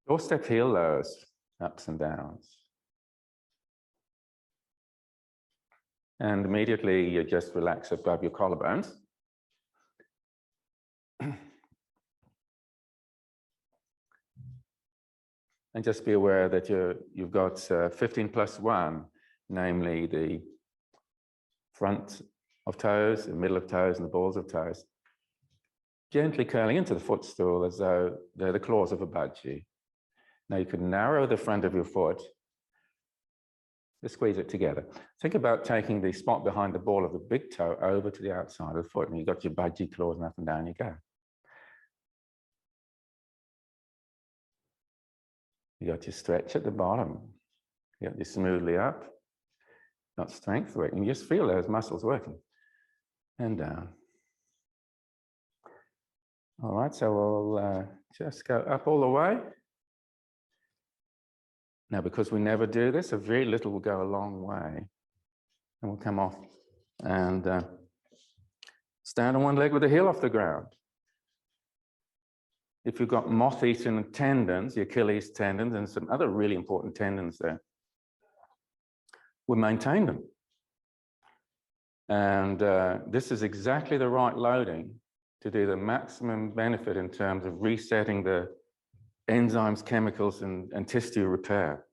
Doorstep heel lowers, ups and downs. And immediately you just relax above your collarbones. And just be aware that you've got 15 plus 1, namely the front of toes, the middle of toes, and the balls of toes, gently curling into the footstool as though they're the claws of a budgie. Now you can narrow the front of your foot, just squeeze it together. Think about taking the spot behind the ball of the big toe over to the outside of the foot, and you've got your budgie claws, and up and down you go. You got your stretch at the bottom. You got your smoothly up. Got strength working. You just feel those muscles working. And down. All right, so we'll just go up all the way. Now, because we never do this, a very little will go a long way. And we'll come off and stand on one leg with the heel off the ground. If you've got moth-eaten tendons, the Achilles tendons, and some other really important tendons there, we maintain them. And this is exactly the right loading to do the maximum benefit in terms of resetting the enzymes, chemicals, and tissue repair.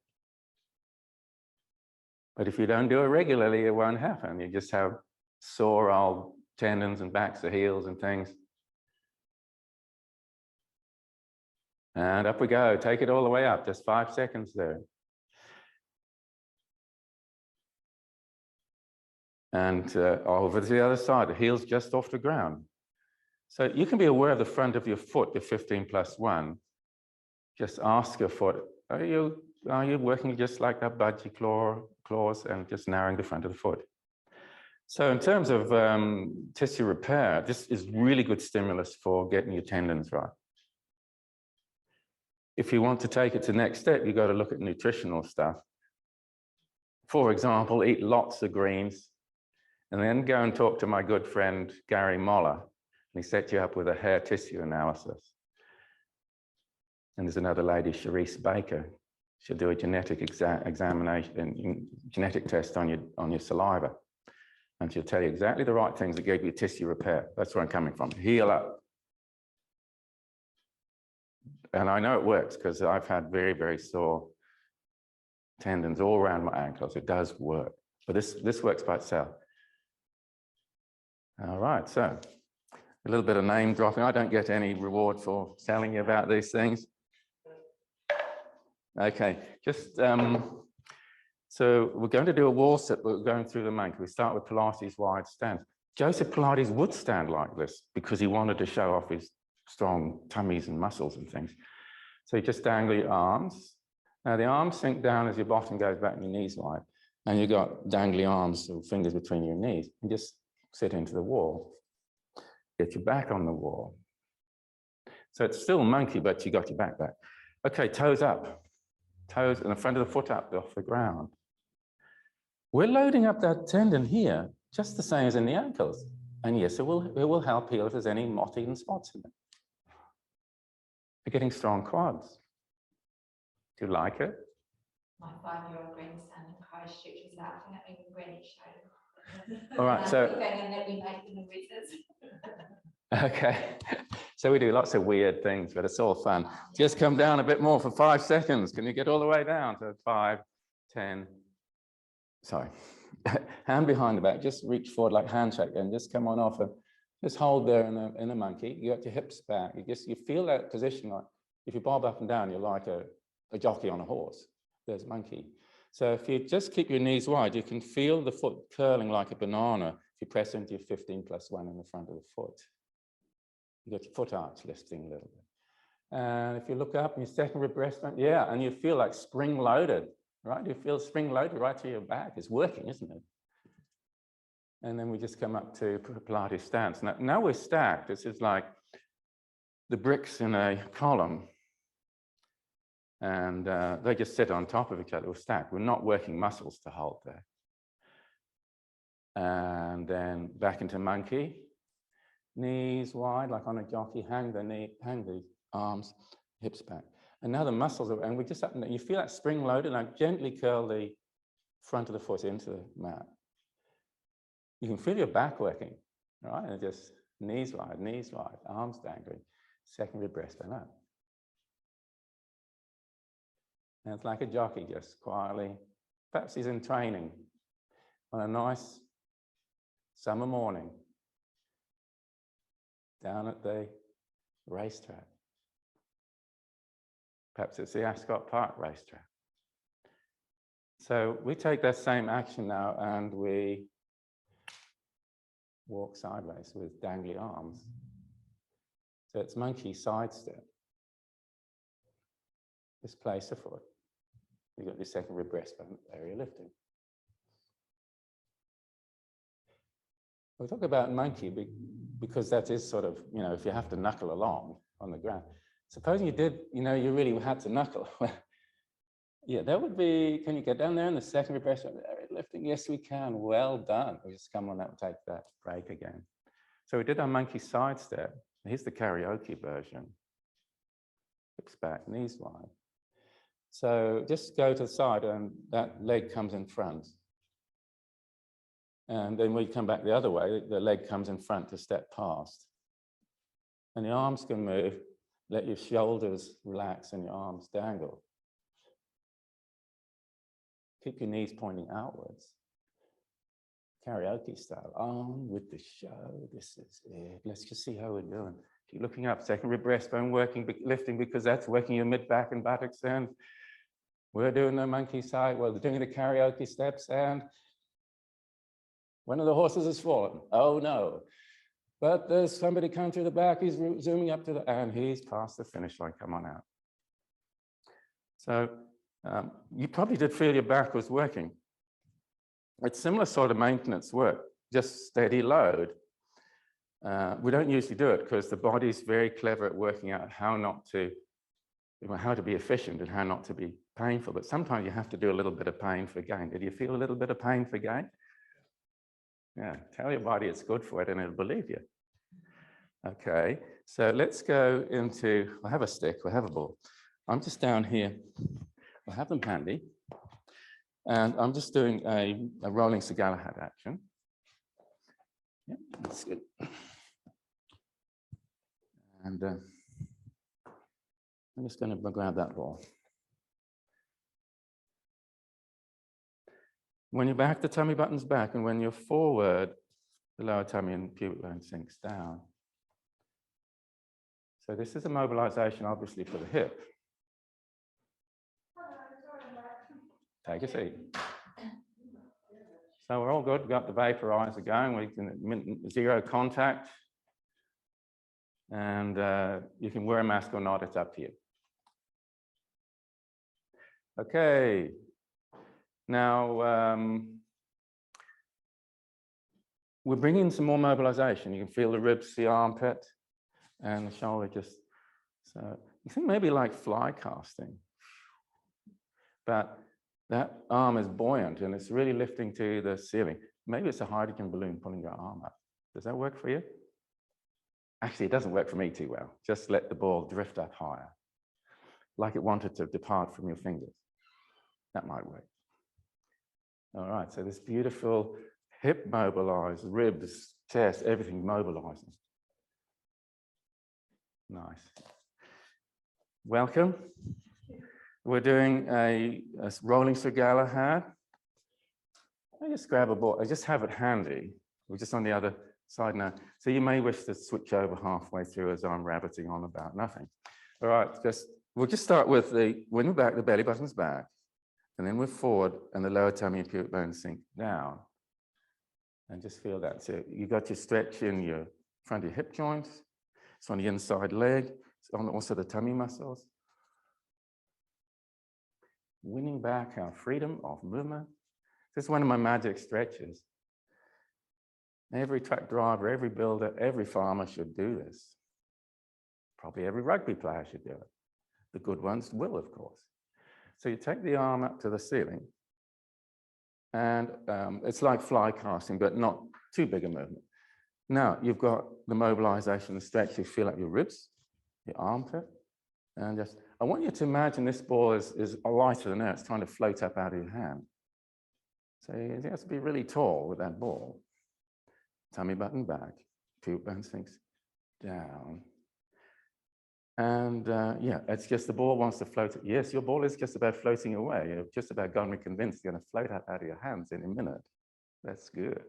But if you don't do it regularly, it won't happen. You just have sore old tendons and backs of heels and things. And up we go. Take it all the way up. Just 5 seconds there. And over to the other side, the heel's just off the ground. So you can be aware of the front of your foot, the 15 plus 1. Just ask your foot, are you working just like that budgie claws and just narrowing the front of the foot? So in terms of tissue repair, this is really good stimulus for getting your tendons right. If you want to take it to the next step, you've got to look at nutritional stuff. For example, eat lots of greens, and then go and talk to my good friend, Gary Moller, and he set you up with a hair tissue analysis. And there's another lady, Sharice Baker. She'll do a genetic examination, genetic test on your saliva. And she'll tell you exactly the right things that give you tissue repair. That's where I'm coming from. Heel up. And I know it works because I've had very, very sore tendons all around my ankles. It does work. But this works by itself. All right, so a little bit of name dropping. I don't get any reward for telling you about these things. Okay, just so we're going to do a wall sit, but we're going through the monkey. We start with Pilates wide stance. Joseph Pilates would stand like this because he wanted to show off his strong tummies and muscles and things. So you just dangle your arms. Now the arms sink down as your bottom goes back and your knees wide. And you've got dangly arms or fingers between your knees. And just sit into the wall. Get your back on the wall. So it's still monkey, but you got your back. Okay, toes up. Toes and the front of the foot up off the ground. We're loading up that tendon here, just the same as in the ankles. And yes, it will help heal if there's any moth-eaten spots in it. You're getting strong quads. Do you like it? My 5-year-old grandson in Christchurch was laughing at me when Granny showed him. All right, so okay, so we do lots of weird things, but it's all fun. Just come down a bit more for 5 seconds. Can you get all the way down to 5, 10? Sorry, hand behind the back. Just reach forward like handshake and just come on off and just hold there in a monkey. You got your hips back. You feel that position like if you bob up and down, you're like a jockey on a horse. There's monkey. So if you just keep your knees wide, you can feel the foot curling like a banana if you press into your 15 plus 1 in the front of the foot. You got your foot arch lifting a little bit. And if you look up and your second rib breast, yeah, and you feel like spring loaded, right? You feel spring loaded right to your back. It's working, isn't it? And then we just come up to Pilates stance. Now we're stacked. This is like the bricks in a column. And they just sit on top of each other. We're stacked. We're not working muscles to hold there. And then back into monkey. Knees wide, like on a jockey. Hang the arms, hips back. And now the muscles are, and we just, you feel that spring loaded, and I gently curl the front of the foot into the mat. You can feel your back working, right? And just knees wide, arms dangling, secondary breastbone up. And it's like a jockey, just quietly, perhaps he's in training on a nice summer morning down at the racetrack. Perhaps it's the Ascot Park racetrack. So we take that same action now and we walk sideways with dangly arms. So it's monkey sidestep. Just place the foot. You've got your secondary breastbone area lifting. We'll talk about monkey because that is sort of, if you have to knuckle along on the ground. Supposing you did, you really had to knuckle. Yeah, that would be, can you get down there in the secondary breastbone area lifting? Yes, we can. Well done. We'll just come on that and take that break again. So we did our monkey sidestep. Here's the karaoke version. Hips back, knees wide. So just go to the side and that leg comes in front. And then when you come back the other way, the leg comes in front to step past. And the arms can move. Let your shoulders relax and your arms dangle. Keep your knees pointing outwards. Karaoke style, on with the show. This is it. Let's just see how we're doing. Keep looking up, secondary breastbone working, lifting because that's working your mid-back and buttocks. And we're doing the monkey side. Well, they're doing the karaoke steps and one of the horses has fallen. Oh no. But there's somebody coming through the back. He's zooming up to the, and he's past the finish line. Come on out. So you probably did feel your back was working. It's similar sort of maintenance work, just steady load. We don't usually do it because the body's very clever at working out how to be efficient and how not to be painful. But sometimes you have to do a little bit of pain for gain. Did you feel a little bit of pain for gain? Yeah, tell your body it's good for it and it'll believe you. Okay, so let's go into, we'll have a stick, we'll have a ball. I'm just down here, we'll have them handy. And I'm just doing a rolling Sir Galahad action. Yeah, that's good. And I'm just going to grab that ball. When you're back, the tummy button's back, and when you're forward, the lower tummy and pubic bone sinks down. So this is a mobilization, obviously, for the hip. Take a seat. So we're all good. We've got the vaporizer going. We can zero contact. And you can wear a mask or not. It's up to you. Okay. Now, we're bringing some more mobilization. You can feel the ribs, the armpit, and the shoulder just, so you think maybe like fly casting. But that arm is buoyant and it's really lifting to the ceiling. Maybe it's a hydrogen balloon pulling your arm up. Does that work for you? Actually, it doesn't work for me too well. Just let the ball drift up higher, like it wanted to depart from your fingers. That might work. All right, so this beautiful hip mobilized, ribs, chest, everything mobilizing. Nice. Welcome. We're doing a rolling Sir Galahad. I just grab a ball. I just have it handy. We're just on the other side now. So you may wish to switch over halfway through as I'm rabbiting on about nothing. All right, we'll just start with when we're back, the belly button's back. And then we're forward and the lower tummy and pubic bone sink down. And just feel that. So you got your stretch in your front of your hip joints. It's on the inside leg. It's on also the tummy muscles. Winning back our freedom of movement. This is one of my magic stretches. Every truck driver, every builder, every farmer should do this. Probably every rugby player should do it. The good ones will, of course. So you take the arm up to the ceiling, and it's like fly casting, but not too big a movement. Now, you've got the mobilization, the stretch. You feel like your ribs, your armpit, And just, I want you to imagine this ball is lighter than air. It's trying to float up out of your hand. So you have to be really tall with that ball. Tummy button back, pubic bone sinks down. And yeah, it's just the ball wants to float. Yes, your ball is just about floating away. You've just about got me convinced it's going to float up out of your hands in a minute. That's good.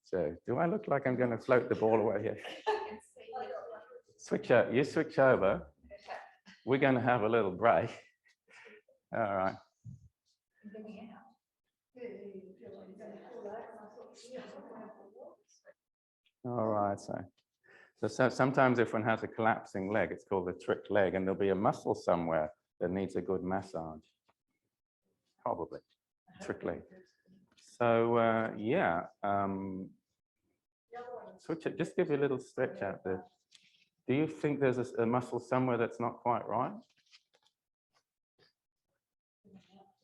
So do I look like I'm going to float the ball away here? Switch out. You switch over. We're going to have a little break. All right. All right. So sometimes if one has a collapsing leg, it's called the trick leg, and there'll be a muscle somewhere that needs a good massage. Probably. Trick leg. So yeah. Switch it. Just give you a little stretch out there. Do you think there's a muscle somewhere that's not quite right?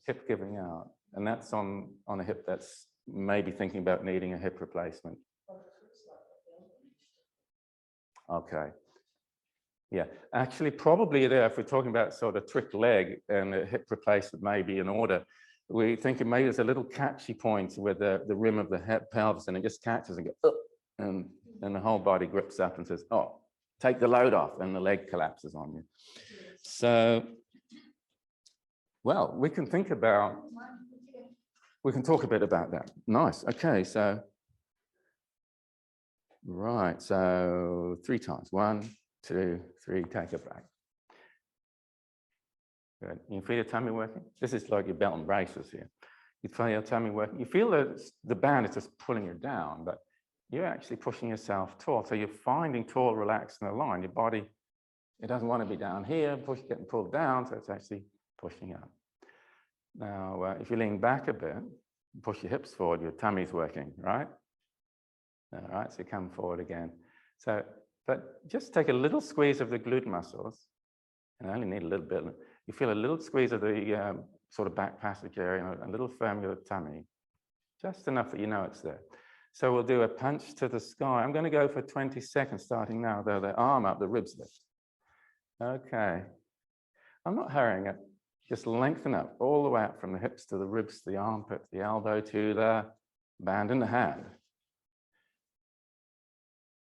Hip giving out. And that's on a hip that's maybe thinking about needing a hip replacement. Okay. Yeah, actually, probably there, if we're talking about sort of trick leg and a hip replacement may be in order, we're thinking maybe there's a little catchy point with the rim of the hip pelvis, and it just catches and goes, and the whole body grips up and says, oh, take the load off, and the leg collapses on you. So, well, we can think about, we can talk a bit about that. Nice. Okay, so, right, so 3 times. 1, 2, 3, take a break. Good. You feel your tummy working? This is like your belt and braces here. You feel your tummy working. You feel that the band is just pulling you down, but you're actually pushing yourself tall. So you're finding tall, relaxed, and aligned. Your body, it doesn't want to be down here, getting pulled down, so it's actually pushing up. Now, if you lean back a bit, push your hips forward, your tummy's working, right? All right, so come forward again. So, but just take a little squeeze of the glute muscles, and I only need a little bit. You feel a little squeeze of the sort of back passage area, and a little firm of the tummy, just enough that you know it's there. So we'll do a punch to the sky. I'm going to go for 20 seconds, starting now, though, the arm up, the ribs lift. Okay. I'm not hurrying it. Just lengthen up all the way up from the hips to the ribs, to the armpit, the elbow, to the band in the hand.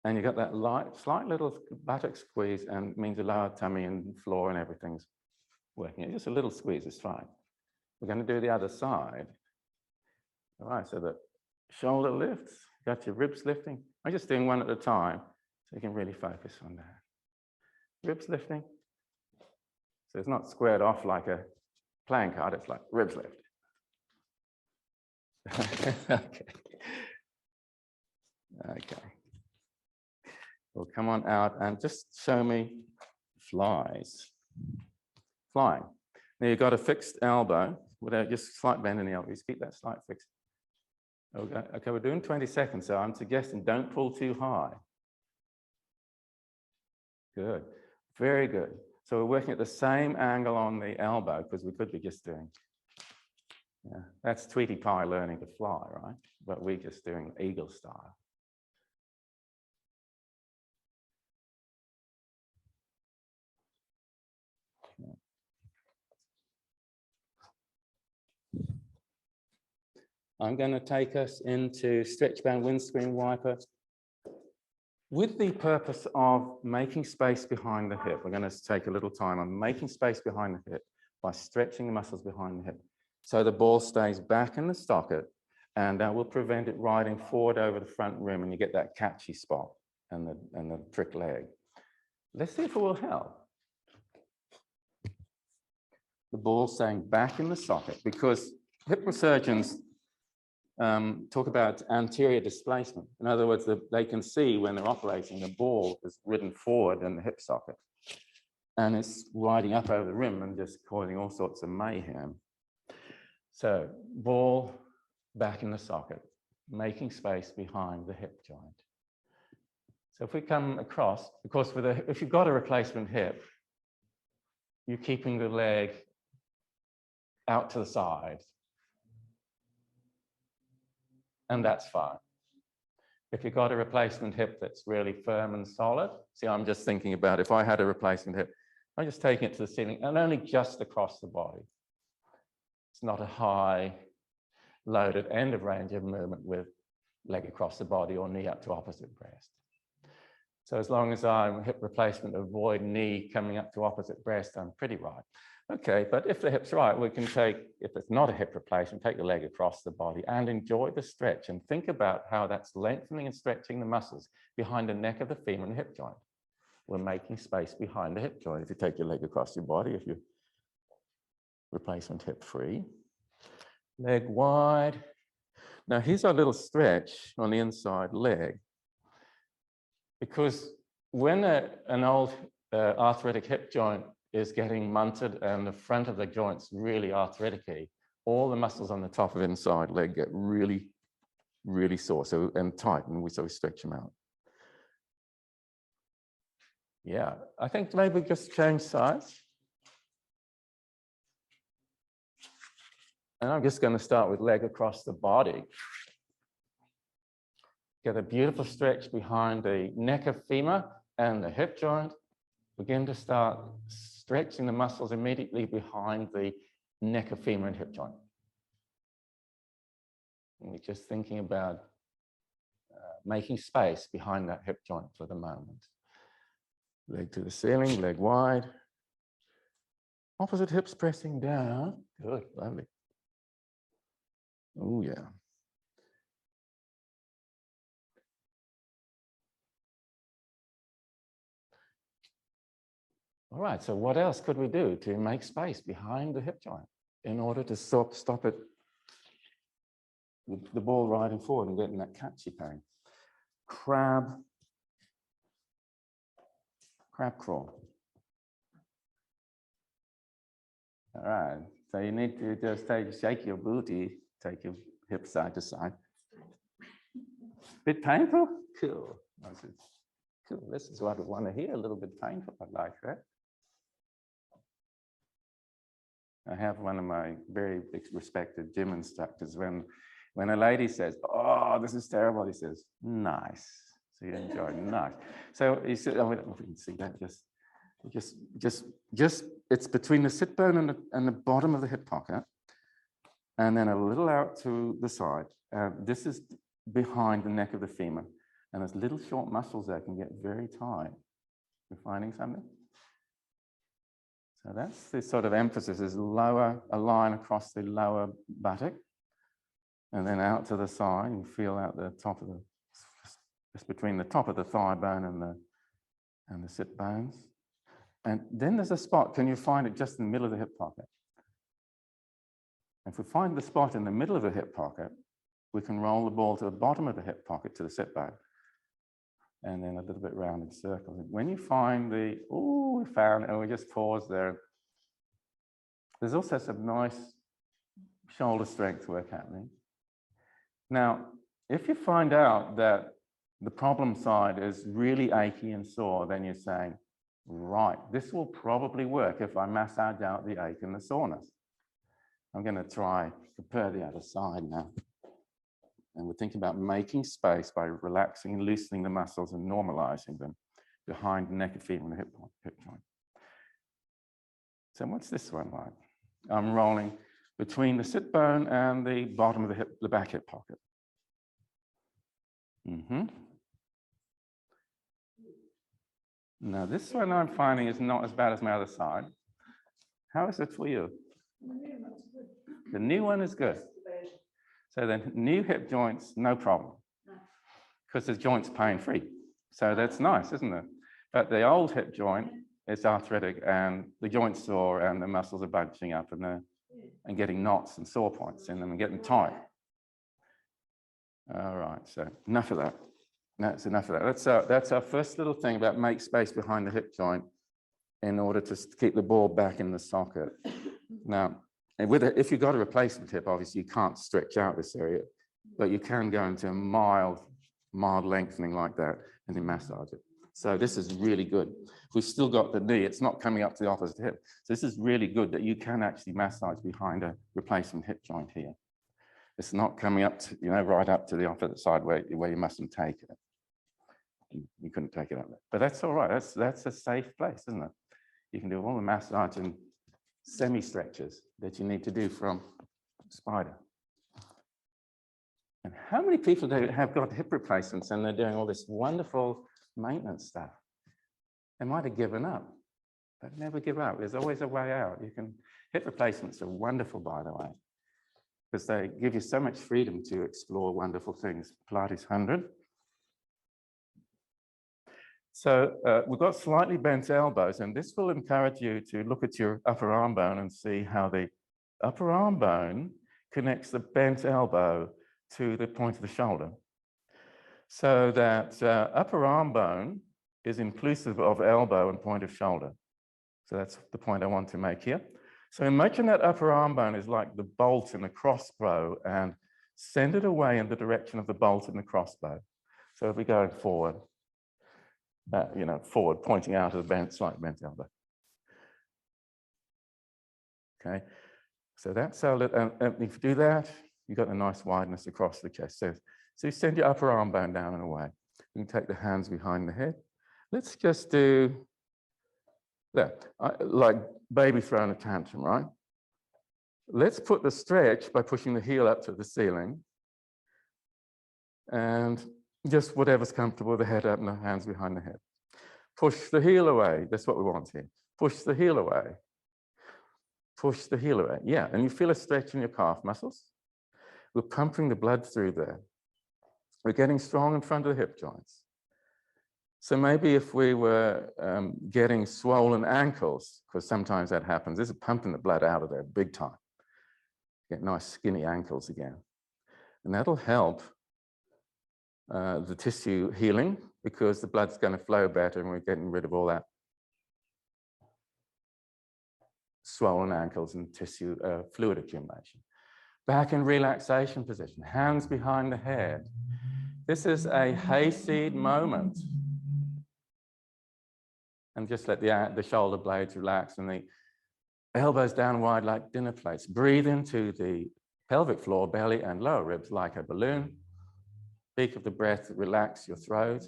And you got that light, slight little buttock squeeze, and it means the lower tummy and floor and everything's working. Just a little squeeze is fine. We're going to do the other side. All right, so the shoulder lifts, got your ribs lifting. I'm just doing one at a time, so you can really focus on that. Ribs lifting. So it's not squared off like a playing card, it's like ribs lift. Okay. Okay. Well, come on out and just show me flies. Flying. Now you've got a fixed elbow, without just slight bend in the elbow. Just keep that slight fixed. Okay, we're doing 20 seconds, so I'm suggesting don't pull too high. Good. Very good. So we're working at the same angle on the elbow, because we could be just doing, yeah, that's Tweety Pie learning to fly, right? But we're just doing eagle style. I'm going to take us into stretch band windscreen wiper with the purpose of making space behind the hip. We're going to take a little time on making space behind the hip by stretching the muscles behind the hip. So the ball stays back in the socket, and that will prevent it riding forward over the front rim, and you get that catchy spot and the trick leg. Let's see if it will help. The ball staying back in the socket, because hip surgeons talk about anterior displacement. In other words, they can see when they're operating, the ball is ridden forward in the hip socket, and it's riding up over the rim and just causing all sorts of mayhem. So ball back in the socket, making space behind the hip joint. So if we come across, of course, if you've got a replacement hip, you're keeping the leg out to the side. And that's fine. If you've got a replacement hip that's really firm and solid, see, I'm just thinking about if I had a replacement hip, I'm just taking it to the ceiling and only just across the body. It's not a high loaded end of range of movement with leg across the body or knee up to opposite breast. So as long as I'm hip replacement, avoid knee coming up to opposite breast, I'm pretty right. Okay, but if the hip's right, we can take, if it's not a hip replacement, take the leg across the body and enjoy the stretch and think about how that's lengthening and stretching the muscles behind the neck of the femur and hip joint. We're making space behind the hip joint. If you take your leg across your body, if you're replacement hip free, leg wide. Now here's our little stretch on the inside leg. Because when an old arthritic hip joint is getting munted and the front of the joint's really arthritic-y, all the muscles on the top of inside leg get really, really sore and tight, and so we stretch them out. Yeah, I think maybe just change sides. And I'm just going to start with leg across the body. Get a beautiful stretch behind the neck of femur and the hip joint. Begin to start stretching the muscles immediately behind the neck of femur and hip joint. And we're just thinking about making space behind that hip joint for the moment. Leg to the ceiling, leg wide. Opposite hips pressing down. Good, lovely. Oh, yeah. All right, so what else could we do to make space behind the hip joint in order to stop it, the ball riding forward and getting that catchy pain? Crab crawl. All right, so you need to just shake your booty, take your hips side to side. Bit painful? Cool. Cool. This is what I want to hear, a little bit painful. I like that. I have one of my very respected gym instructors, when a lady says, "Oh, this is terrible," he says, "Nice." So you enjoy, nice. So he said, I don't know if you can see that, just it's between the sit bone and the bottom of the hip pocket, and then a little out to the side. This is behind the neck of the femur, and there's little short muscles there can get very tight. You're finding something? So that's the sort of emphasis, is a line across the lower buttock, and then out to the side. You feel out the top of just between the top of the thigh bone and the sit bones. And then there's a spot, can you find it just in the middle of the hip pocket? If we find the spot in the middle of the hip pocket, we can roll the ball to the bottom of the hip pocket to the sit bone, and then a little bit round in circles. And when you find we found, and we just pause there. There's also some nice shoulder strength work happening. Now, if you find out that the problem side is really achy and sore, then you're saying, right, this will probably work if I massage out the ache and the soreness. I'm going to try prepare the other side now. And we're thinking about making space by relaxing and loosening the muscles and normalizing them behind the neck of femur and the hip joint. So what's this one like? I'm rolling between the sit bone and the bottom of the back hip pocket. Now this one I'm finding is not as bad as my other side. How is it for you? The new one is good. So the new hip joints, no problem, because the joint's pain-free. So that's nice, isn't it? But the old hip joint is arthritic, and the joint's sore, and the muscles are bunching up, and getting knots and sore points in them and getting tight. All right, so enough of that. That's enough of that. That's our first little thing about make space behind the hip joint in order to keep the ball back in the socket. Now, if you've got a replacement hip, obviously you can't stretch out this area, but you can go into a mild lengthening like that and then massage it. So this is really good. If we've still got the knee, it's not coming up to the opposite hip. So this is really good that you can actually massage behind a replacement hip joint here. It's not coming up to, right up to the opposite side where you mustn't take it. You couldn't take it up there. But that's all right. That's a safe place, isn't it? You can do all the massage and semi-stretches that you need to do from spider. And how many people have got hip replacements and they're doing all this wonderful maintenance stuff? They might have given up, but never give up. There's always a way out. Hip replacements are wonderful, by the way, because they give you so much freedom to explore wonderful things. Pilates 100. So we've got slightly bent elbows, and this will encourage you to look at your upper arm bone and see how the upper arm bone connects the bent elbow to the point of the shoulder. So that upper arm bone is inclusive of elbow and point of shoulder. So that's the point I want to make here. So imagine that upper arm bone is like the bolt in the crossbow and send it away in the direction of the bolt in the crossbow. So if we go forward, forward, pointing out of the slight bent elbow. Okay, so that's how, and if you do that, you've got a nice wideness across the chest. So you send your upper arm bone down and away. You can take the hands behind the head. Let's just do that, like baby throwing a tantrum, right? Let's put the stretch by pushing the heel up to the ceiling and just whatever's comfortable, the head up and the hands behind the head. Push the heel away. That's what we want here. Push the heel away. Push the heel away. Yeah, and you feel a stretch in your calf muscles. We're pumping the blood through there. We're getting strong in front of the hip joints. So maybe if we were getting swollen ankles, because sometimes that happens, this is pumping the blood out of there big time. Get nice skinny ankles again. And that'll help the tissue healing because the blood's going to flow better and we're getting rid of all that swollen ankles and tissue fluid accumulation. Back in relaxation position, hands behind the head. This is a hayseed moment. And just let the shoulder blades relax and the elbows down wide like dinner plates. Breathe into the pelvic floor, belly and lower ribs like a balloon. Beak of the breath, relax your throat.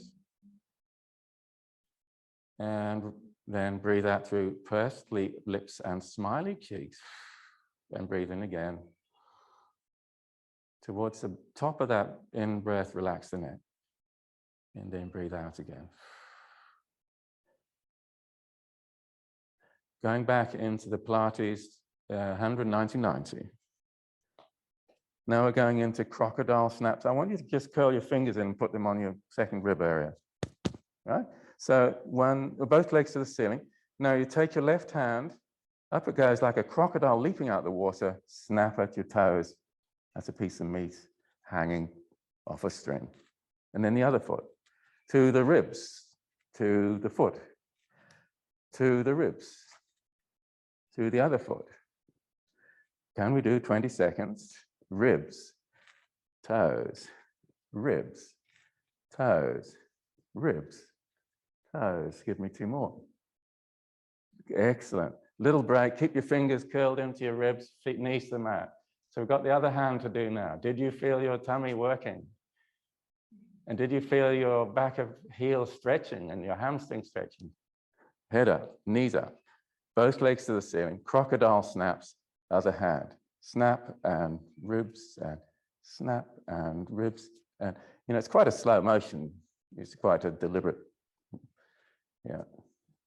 And then breathe out through pursed lips and smiley cheeks. And breathe in again. Towards the top of that in-breath, relax the neck. And then breathe out again. Going back into the Pilates 190-90. Now we're going into crocodile snaps. I want you to just curl your fingers in and put them on your second rib area. Right? So both legs to the ceiling. Now you take your left hand, up it goes like a crocodile leaping out of the water, snap at your toes. That's a piece of meat hanging off a string. And then the other foot, to the ribs, to the foot, to the ribs, to the other foot. Can we do 20 seconds? Ribs, toes, ribs, toes, ribs, toes. Give me 2 more. Excellent. Little break. Keep your fingers curled into your ribs, feet knees to the mat. So we've got the other hand to do now. Did you feel your tummy working? And did you feel your back of heel stretching and your hamstring stretching? Head up, knees up, both legs to the ceiling, crocodile snaps, other hand. Snap and ribs and snap and ribs. And, it's quite a slow motion. It's quite a deliberate,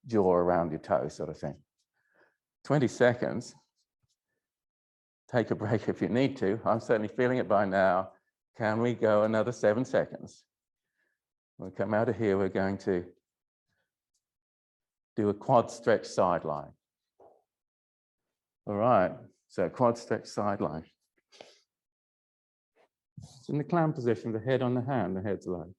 jaw around your toe sort of thing. 20 seconds. Take a break if you need to. I'm certainly feeling it by now. Can we go another 7 seconds? We'll come out of here. We're going to do a quad stretch sideline. All right. So quad stretch sideline. It's in the clam position, the head on the hand, the head's low.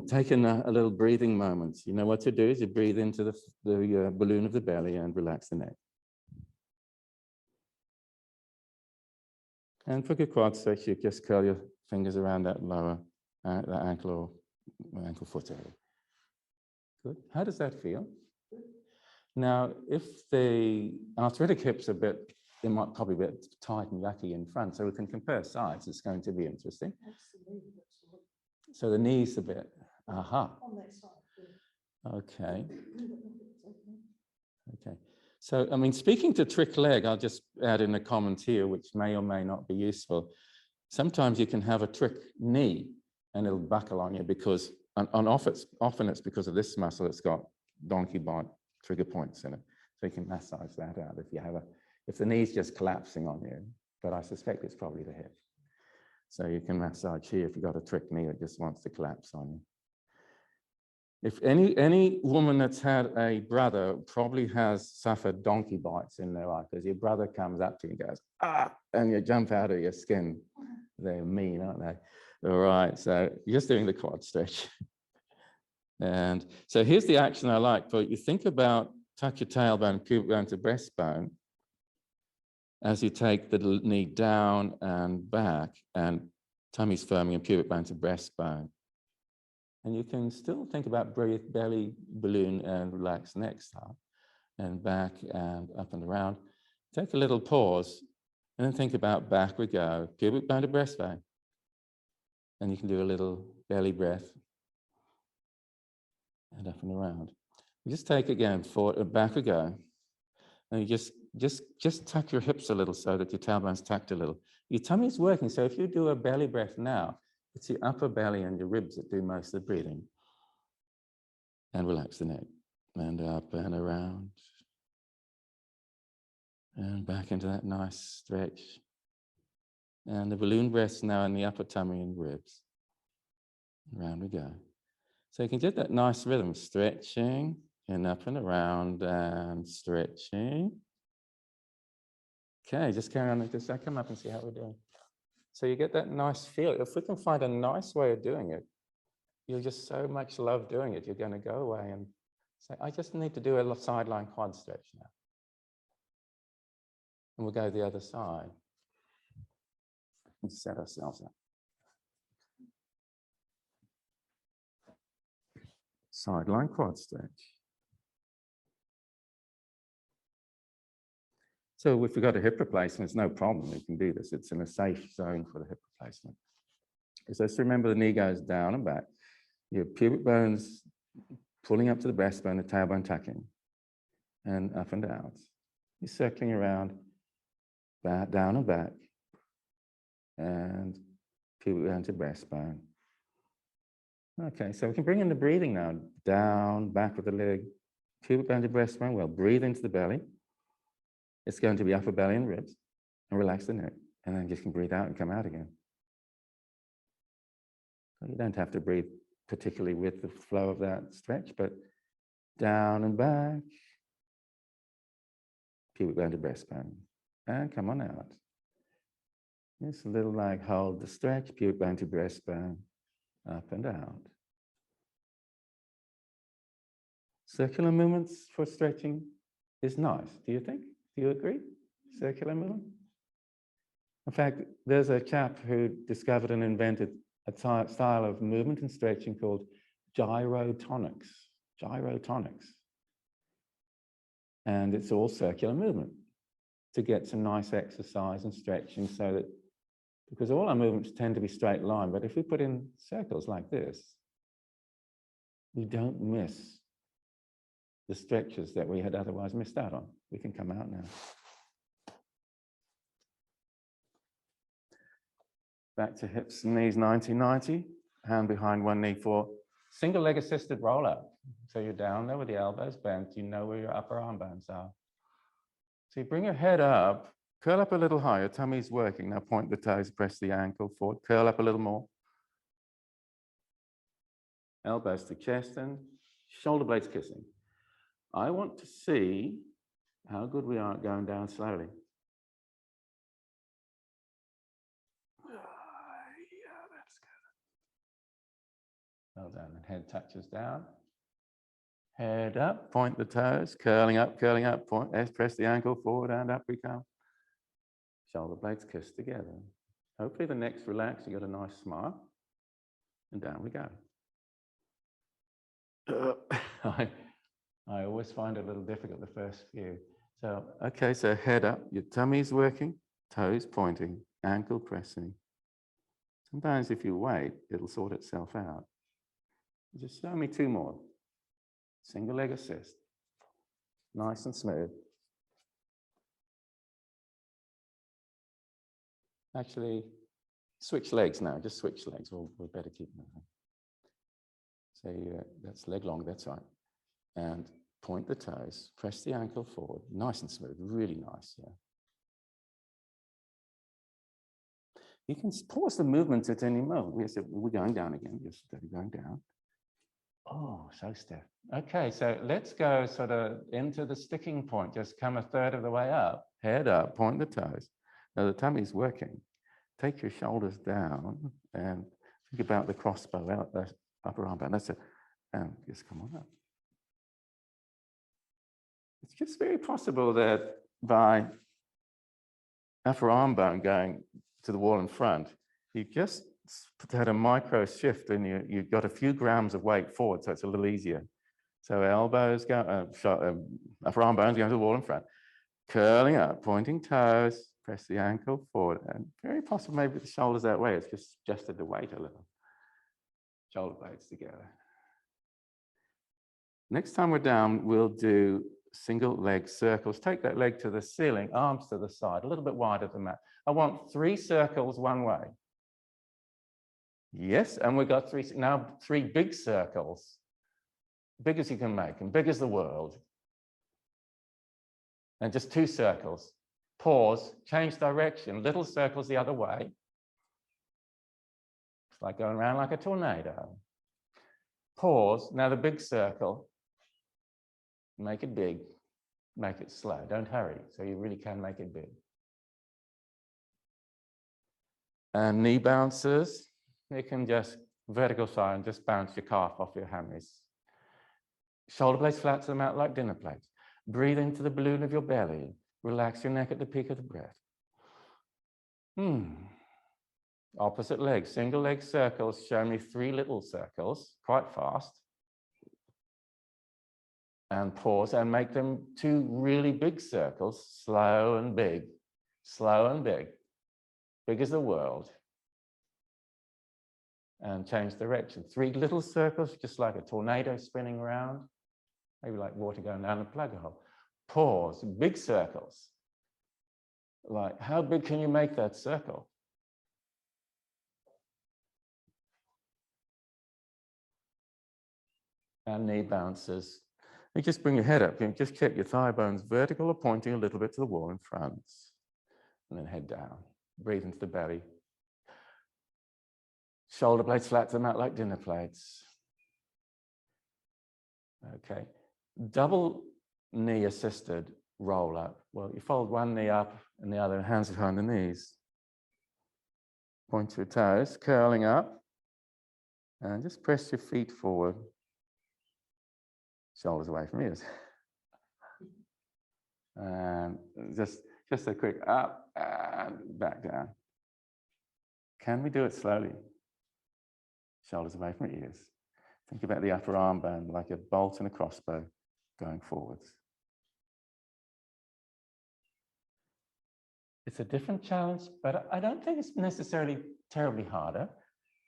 Take a little breathing moment. You know what to do is you breathe into the balloon of the belly and relax the neck. And for your quad stretch, you just curl your fingers around that lower that ankle or ankle foot area. Good. How does that feel? Now, if the arthritic hip's a bit it might probably be a bit tight and yucky in front. So we can compare sides. It's going to be interesting. So the knee's a bit, aha. Okay. Okay. So, I mean, speaking to trick leg, I'll just add in a comment here, which may or may not be useful. Sometimes you can have a trick knee and it'll buckle on you because, often it's because of this muscle. It's got donkey bite trigger points in it. So you can massage that out if the knee's just collapsing on you, but I suspect it's probably the hip. So you can massage here if you've got a trick knee that just wants to collapse on you. If any woman that's had a brother probably has suffered donkey bites in their life, because your brother comes up to you and goes, ah, and you jump out of your skin. They're mean, aren't they? All right, so you're just doing the quad stretch. And so here's the action I like. But you think about tuck your tailbone, pubic bone to breastbone, as you take the knee down and back, and tummy's firming and pubic bone to breastbone. And you can still think about belly balloon and relax neck style, and back and up and around. Take a little pause, and then think about back we go, pubic bone to breastbone. And you can do a little belly breath, and up and around. You just take again, forward, back we go. And you just tuck your hips a little so that your tailbone's tucked a little. Your tummy's working, so if you do a belly breath now, it's your upper belly and your ribs that do most of the breathing. And relax the neck. And up and around. And back into that nice stretch. And the balloon breaths now in the upper tummy and ribs. Around we go. So you can get that nice rhythm, stretching and up and around and stretching. Okay, just carry on like this. I'll come up and see how we're doing. So you get that nice feel. If we can find a nice way of doing it, you'll just so much love doing it. You're going to go away and say, I just need to do a sideline quad stretch now. And we'll go the other side and set ourselves up. Sideline quad stretch. So if we've got a hip replacement, it's no problem. We can do this. It's in a safe zone for the hip replacement. So just remember the knee goes down and back. Your pubic bone's pulling up to the breastbone, the tailbone tucking, and up and down. You're circling around, back, down and back, and pubic bone to breastbone. Okay, so we can bring in the breathing now. Down, back with the leg, pubic bone to breastbone. Well, breathe into the belly. It's going to be upper belly and ribs, and relax the neck. And then you can breathe out and come out again. So you don't have to breathe particularly with the flow of that stretch, but down and back, pubic bone to breastbone, and come on out. It's a little like hold the stretch, pubic bone to breastbone, up and out. Circular movements for stretching is nice, do you think? Do you agree? Circular movement? In fact, there's a chap who discovered and invented a style of movement and stretching called gyrotonics. Gyrotonics. And it's all circular movement to get some nice exercise and stretching so that, because all our movements tend to be straight line, but if we put in circles like this, we don't miss the stretches that we had otherwise missed out on. We can come out now. Back to hips and knees, 90-90. Hand behind one knee for single leg assisted roll up. So you're down there with the elbows bent. You know where your upper arm bones are. So you bring your head up, curl up a little higher. Tummy's working. Now point the toes, press the ankle forward. Curl up a little more. Elbows to chest and shoulder blades kissing. I want to see how good we are at going down slowly. Yeah, that's good. Well done. And head touches down. Head up, point the toes, curling up, point, press the ankle forward and up we come. Shoulder blades kiss together. Hopefully the neck's relaxed, you got a nice smile. And down we go. I always find it a little difficult the first few. So, okay, so head up, your tummy's working, toes pointing, ankle pressing. Sometimes if you wait, it'll sort itself out. Just show me 2 more. Single leg assist. Nice and smooth. Actually, switch legs now, just switch legs. We'll better keep moving. So that's leg long, that's right. And point the toes, press the ankle forward, nice and smooth, really nice, yeah. You can pause the movement at any moment. We're going down again, just going down. Oh, so stiff. Okay, so let's go sort of into the sticking point. Just come a third of the way up, head up, point the toes. Now the tummy's working. Take your shoulders down and think about the crossbow out, the upper arm band. That's it. And just come on up. It's just very possible that by upper arm bone going to the wall in front, you just had a micro shift and you've got a few grams of weight forward, so it's a little easier. So elbows go, upper arm bones going to the wall in front, curling up, pointing toes, press the ankle forward, and very possible maybe the shoulders that way. It's just adjusted the weight a little. Shoulder blades together. Next time we're down, we'll do single leg circles. Take that leg to the ceiling, arms to the side, a little bit wider than that. I want 3 circles one way. Yes, and we've got 3 big circles, big as you can make them, big as the world. And just 2 circles. Pause, change direction, little circles the other way. It's like going around like a tornado. Pause, now the big circle. Make it big, make it slow, don't hurry, so you really can make it big. And knee bounces, you can just vertical side and just bounce your calf off your hammies. Shoulder blades flat to them out like dinner plates. Breathe into the balloon of your belly. Relax your neck at the peak of the breath. Opposite leg, single leg circles. Show me 3 little circles, quite fast. And pause and make them 2 really big circles, slow and big, big as the world. And change direction. 3 little circles, just like a tornado spinning around, maybe like water going down a plug hole. Pause, big circles. Like, how big can you make that circle? And knee bounces. You just bring your head up. You just keep your thigh bones vertical or pointing a little bit to the wall in front. And then head down. Breathe into the belly. Shoulder blades flat to them out like dinner plates. Okay. Double knee assisted roll up. Well, you fold one knee up and the other, hands behind the knees. Point your toes, curling up. And just press your feet forward. Shoulders away from ears. And just a quick up and back down. Can we do it slowly? Shoulders away from ears. Think about the upper arm bone like a bolt and a crossbow going forwards. It's a different challenge, but I don't think it's necessarily terribly harder.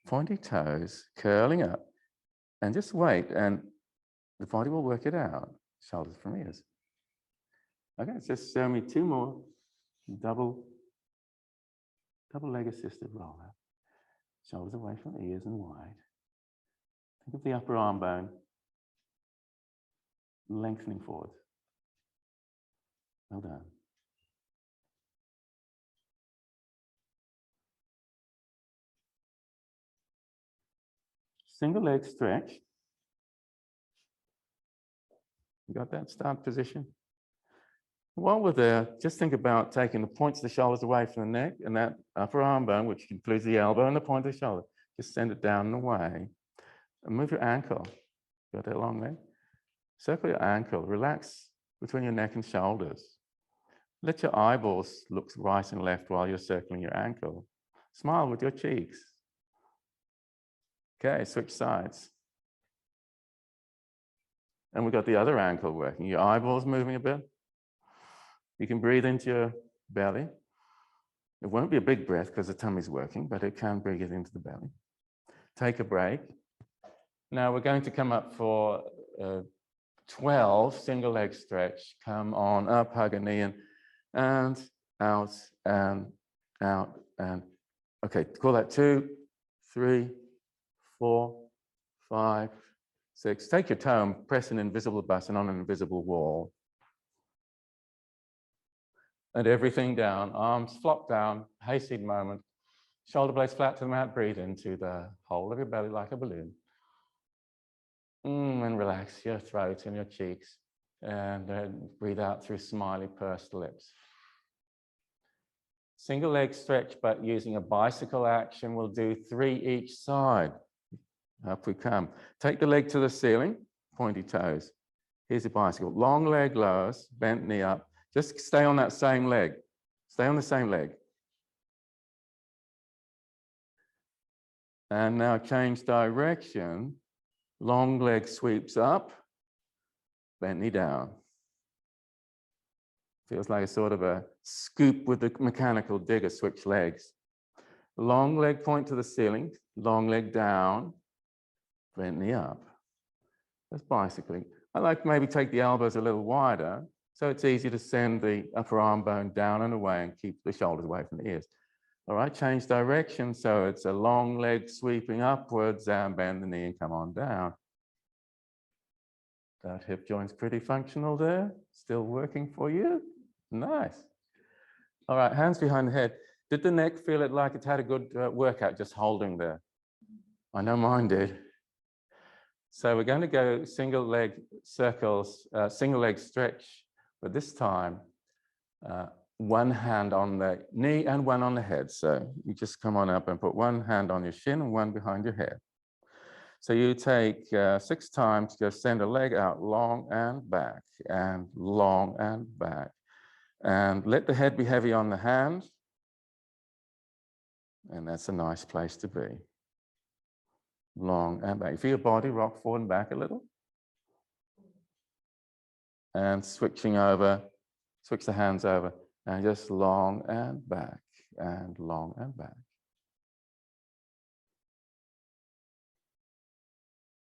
Pointy toes, curling up, and just wait, and the body will work it out. Shoulders from ears. Okay, just show me 2 more. Double leg assisted roll up. Shoulders away from ears and wide. Think of the upper arm bone lengthening forward. Well done. Single leg stretch. You got that start position? While we're there, just think about taking the points of the shoulders away from the neck and that upper arm bone, which includes the elbow and the point of the shoulder. Just send it down and away. And move your ankle. Got that long leg? Circle your ankle. Relax between your neck and shoulders. Let your eyeballs look right and left while you're circling your ankle. Smile with your cheeks. Okay, switch sides. And we've got the other ankle working. Your eyeballs moving a bit. You can breathe into your belly. It won't be a big breath because the tummy's working, but it can bring it into the belly. Take a break. Now we're going to come up for 12 single leg stretch. Come on up, hug a knee in, and out, and out, and okay, call that 2, 3, 4, 5, 6. Take your toe and press an invisible button on an invisible wall. And everything down, arms flop down, hayseed moment. Shoulder blades flat to the mat, breathe into the whole of your belly like a balloon. And relax your throat and your cheeks. And then breathe out through smiley pursed lips. Single leg stretch, but using a bicycle action. We'll do 3 each side. Up we come. Take the leg to the ceiling, pointy toes. Here's a bicycle. Long leg lowers, bent knee up. Just stay on that same leg. Stay on the same leg. And now change direction. Long leg sweeps up, bent knee down. Feels like a sort of a scoop with the mechanical digger, switch legs. Long leg point to the ceiling, long leg down, bent knee up. That's bicycling. I like to maybe take the elbows a little wider, so it's easy to send the upper arm bone down and away and keep the shoulders away from the ears. All right, change direction, so it's a long leg sweeping upwards and bend the knee and come on down. That hip joint's pretty functional there. Still working for you? Nice. All right, hands behind the head. Did the neck feel it like it had a good workout just holding there? I know mine did. So we're going to go single leg circles, single leg stretch, but this time, one hand on the knee and one on the head. So you just come on up and put one hand on your shin and one behind your head. So you take 6 times, just send a leg out long and back and long and back. And let the head be heavy on the hand. And that's a nice place to be. Long and back. Feel your body rock forward and back a little. And switching over, switch the hands over, and just long and back and long and back.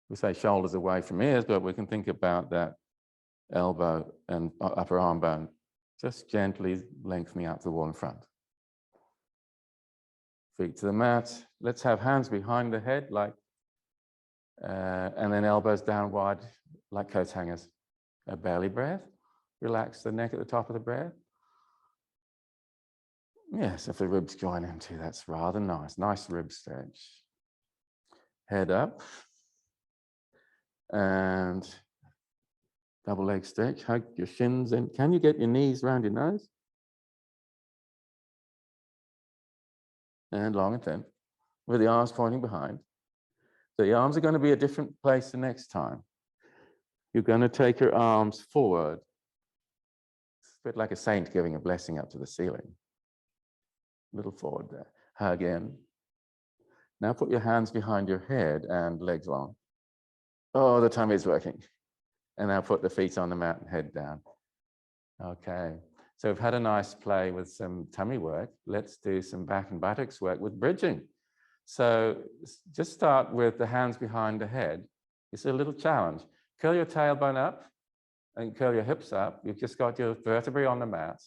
We say shoulders away from ears, but we can think about that elbow and upper arm bone just gently lengthening out to the wall in front. Feet to the mat. Let's have hands behind the head, like, and then elbows down wide, like coat hangers. A belly breath. Relax the neck at the top of the breath. Yes, if the ribs join in too, that's rather nice. Nice rib stretch. Head up. And double leg stretch. Hug your shins in. Can you get your knees around your nose? And long and thin, with the arms pointing behind. So the arms are going to be a different place the next time. You're going to take your arms forward. It's a bit like a saint giving a blessing up to the ceiling. A little forward there. Hug in. Now put your hands behind your head and legs long. Oh, the tummy is working. And now put the feet on the mat and head down. Okay. So we've had a nice play with some tummy work. Let's do some back and buttocks work with bridging. So just start with the hands behind the head. It's a little challenge. Curl your tailbone up and curl your hips up. You've just got your vertebrae on the mat.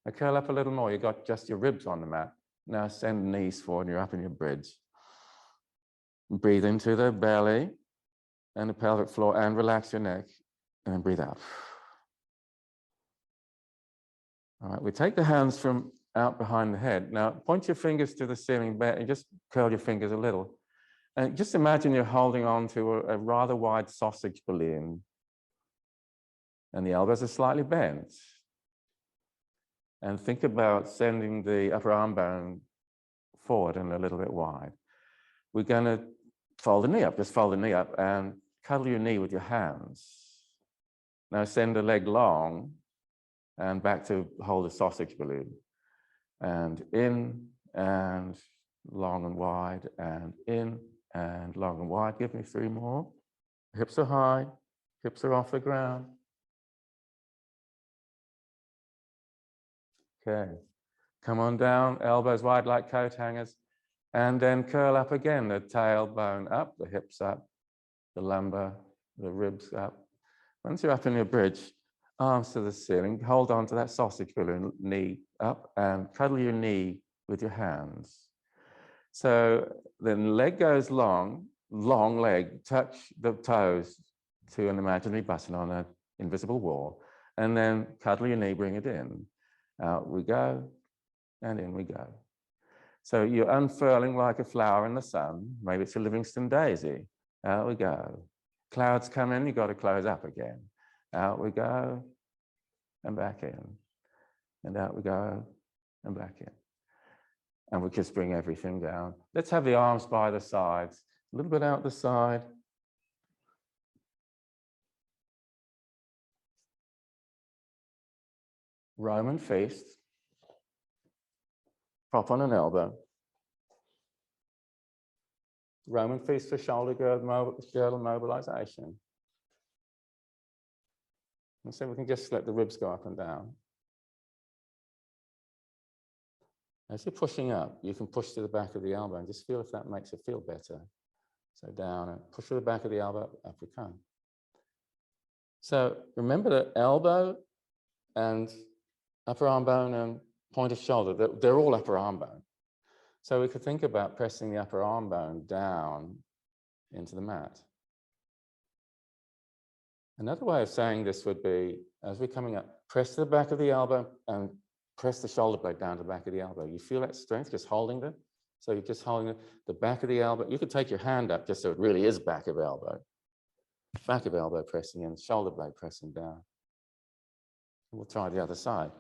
Now curl up a little more. You've got just your ribs on the mat. Now send the knees forward. You're up in your bridge. Breathe into the belly and the pelvic floor and relax your neck. And then breathe out. All right, we take the hands from out behind the head. Now point your fingers to the ceiling and just curl your fingers a little. And just imagine you're holding on to a rather wide sausage balloon. And the elbows are slightly bent. And think about sending the upper arm bone forward and a little bit wide. We're going to fold the knee up, just fold the knee up and cuddle your knee with your hands. Now send the leg long and back to hold the sausage balloon. And in and long and wide and in and long and wide. Give me 3 more. Hips are high, hips are off the ground. Okay. Come on down, elbows wide like coat hangers. And then curl up again, the tailbone up, the hips up, the lumbar, the ribs up. Once you're up in your bridge, arms to the ceiling, hold on to that sausage pillow, knee up, and cuddle your knee with your hands. So then leg goes long, long leg, touch the toes to an imaginary button on an invisible wall, and then cuddle your knee, bring it in. Out we go, and in we go. So you're unfurling like a flower in the sun. Maybe it's a Livingston daisy. Out we go. Clouds come in, you've got to close up again. Out we go, and back in. And out we go, and back in. And we just bring everything down. Let's have the arms by the sides. A little bit out the side. Roman feast. Prop on an elbow. Roman feast for shoulder girdle mobilization. And so we can just let the ribs go up and down. As you're pushing up, you can push to the back of the elbow and just feel if that makes it feel better. So down and push to the back of the elbow, up we come. So remember that elbow and upper arm bone and point of shoulder, they're all upper arm bone. So we could think about pressing the upper arm bone down into the mat. Another way of saying this would be, as we're coming up, press to the back of the elbow and press the shoulder blade down to the back of the elbow. You feel that strength just holding them? So you're just holding the back of the elbow. You could take your hand up just so it really is back of elbow. Back of elbow pressing in, shoulder blade pressing down. We'll try the other side.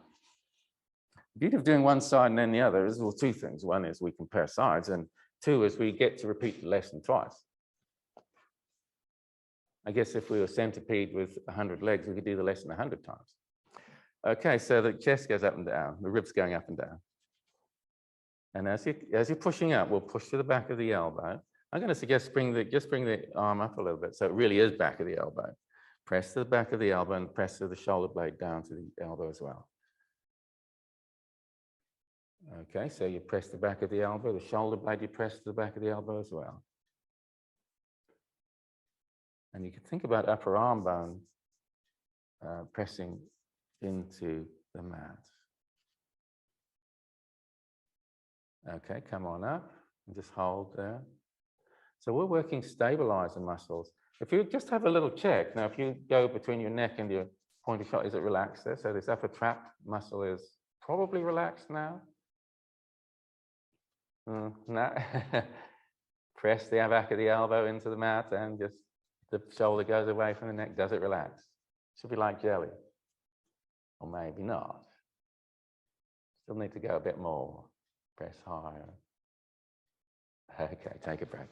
The beauty of doing one side and then the other is, well, two things. One is we compare sides, and two is we get to repeat the lesson twice. I guess if we were centipede with 100 legs, we could do the lesson 100 times. Okay, so the chest goes up and down, the ribs going up and down. And as you're pushing up, we'll push to the back of the elbow. I'm going to suggest just bring the arm up a little bit so it really is back of the elbow. Press to the back of the elbow and press to the shoulder blade down to the elbow as well. Okay, so you press the back of the elbow, the shoulder blade, you press to the back of the elbow as well. And you can think about upper arm bone pressing into the mat. Okay, come on up and just hold there. So we're working stabilizer muscles. If you just have a little check, now if you go between your neck and your pointed shoulder, is it relaxed there? So this upper trap muscle is probably relaxed now. No. Press the back of the elbow into the mat and just the shoulder goes away from the neck. Does it relax? Should be like jelly. Or maybe not. Still need to go a bit more. Press higher. Okay, take a breath.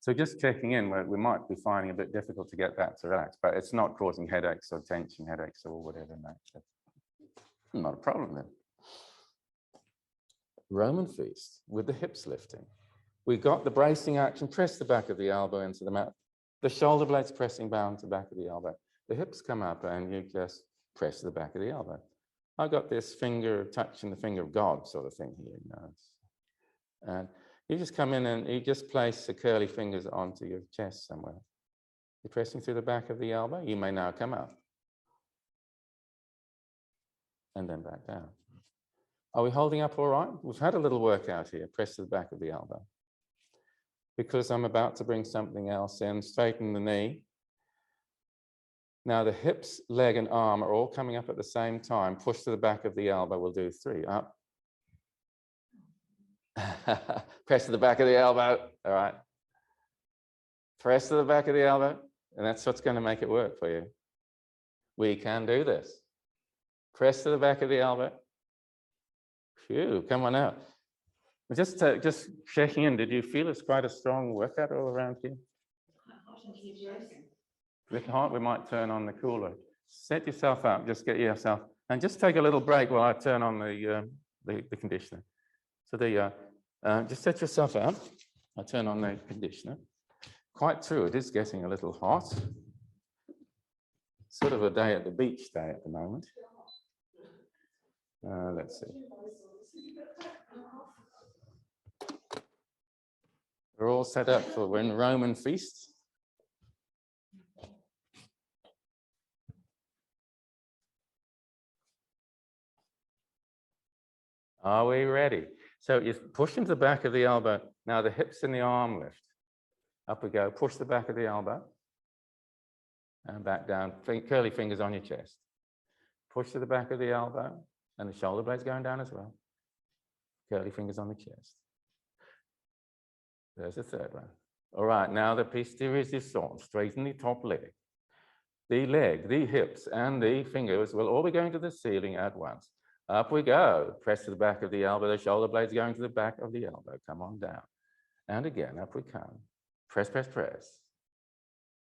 So just checking in, we might be finding it a bit difficult to get that to relax, but it's not causing headaches or tension headaches or whatever. No. Not a problem then. Roman feast with the hips lifting. We got the bracing action, press the back of the elbow into the mat. The shoulder blades pressing down to the back of the elbow. The hips come up and you just press the back of the elbow. I got this finger touching the finger of God sort of thing here. You know, and you just come in and you just place the curly fingers onto your chest somewhere. You're pressing through the back of the elbow. You may now come up. And then back down. Are we holding up all right? We've had a little workout here. Press to the back of the elbow. Because I'm about to bring something else in, straighten the knee. Now the hips, leg, and arm are all coming up at the same time. Push to the back of the elbow. We'll do 3. Up. Press to the back of the elbow. All right. Press to the back of the elbow. And that's what's going to make it work for you. We can do this. Press to the back of the elbow. Phew, come on out. Just checking in, did you feel it's quite a strong workout all around here? A bit hot, we might turn on the cooler. Set yourself up, just get yourself, and just take a little break while I turn on the conditioner. So there you are. Just set yourself up. I turn on the conditioner. Quite true, it is getting a little hot. sort of a day at the beach day at the moment. Let's see. We're all set up for when Roman feasts. Are we ready? So you push into the back of the elbow. Now the hips and the arm lift. Up we go. Push the back of the elbow. And back down. Curly fingers on your chest. Push to the back of the elbow. And the shoulder blades going down as well. Curly fingers on the chest. There's the third one. All right, now the posterior descent. Straighten the top leg. The leg, the hips, and the fingers will all be going to the ceiling at once. Up we go. Press to the back of the elbow. The shoulder blades going to the back of the elbow. Come on down. And again, up we come. Press, press, press.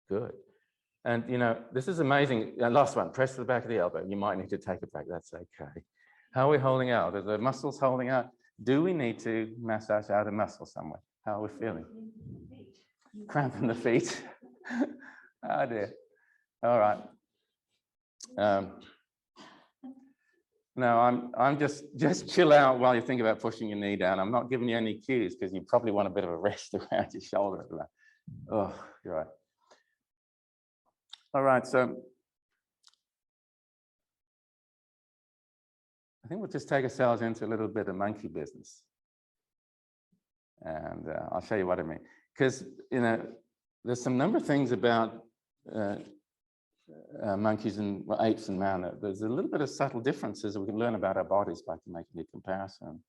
Good. And, you know, this is amazing. Last one, press to the back of the elbow. You might need to take it back. That's okay. How are we holding out? Are the muscles holding out? Do we need to massage out a muscle somewhere? How are we feeling? Cramp in the feet. Oh, dear. All right. No, I'm just chill out while you think about pushing your knee down. I'm not giving you any cues because you probably want a bit of a rest around your shoulder. Oh, you're right. All right, so I think we'll just take ourselves into a little bit of monkey business. And I'll show you what I mean. Because, you know, there's some number of things about monkeys and apes and man. There's a little bit of subtle differences we can learn about our bodies by making a comparison.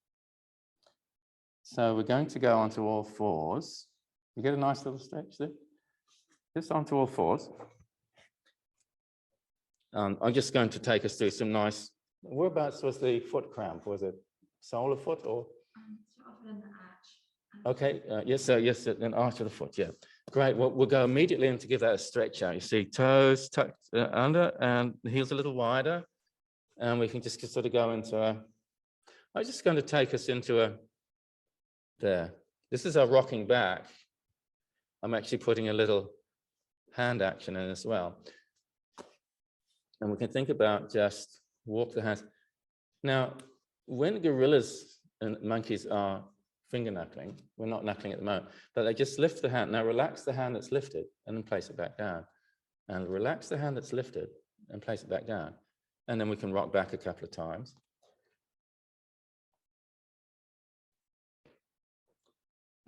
So we're going to go onto all fours. You get a nice little stretch there? Just onto all fours. I'm just going to take us through some nice, whereabouts was the foot cramp? Was it sole of foot or? Sort of an arch. Okay, yes, sir, yes, sir, an arch of the foot, yeah. Great, well, we'll go immediately in to give that a stretch out. You see toes tucked under and the heels a little wider. And we can just sort of go into a, I'm just going to take us into a, there. This is our rocking back. I'm actually putting a little hand action in as well. And we can think about just walk the hands. Now, when gorillas and monkeys are finger knuckling, we're not knuckling at the moment, but they just lift the hand. Now relax the hand that's lifted and then place it back down. And relax the hand that's lifted and place it back down. And then we can rock back a couple of times.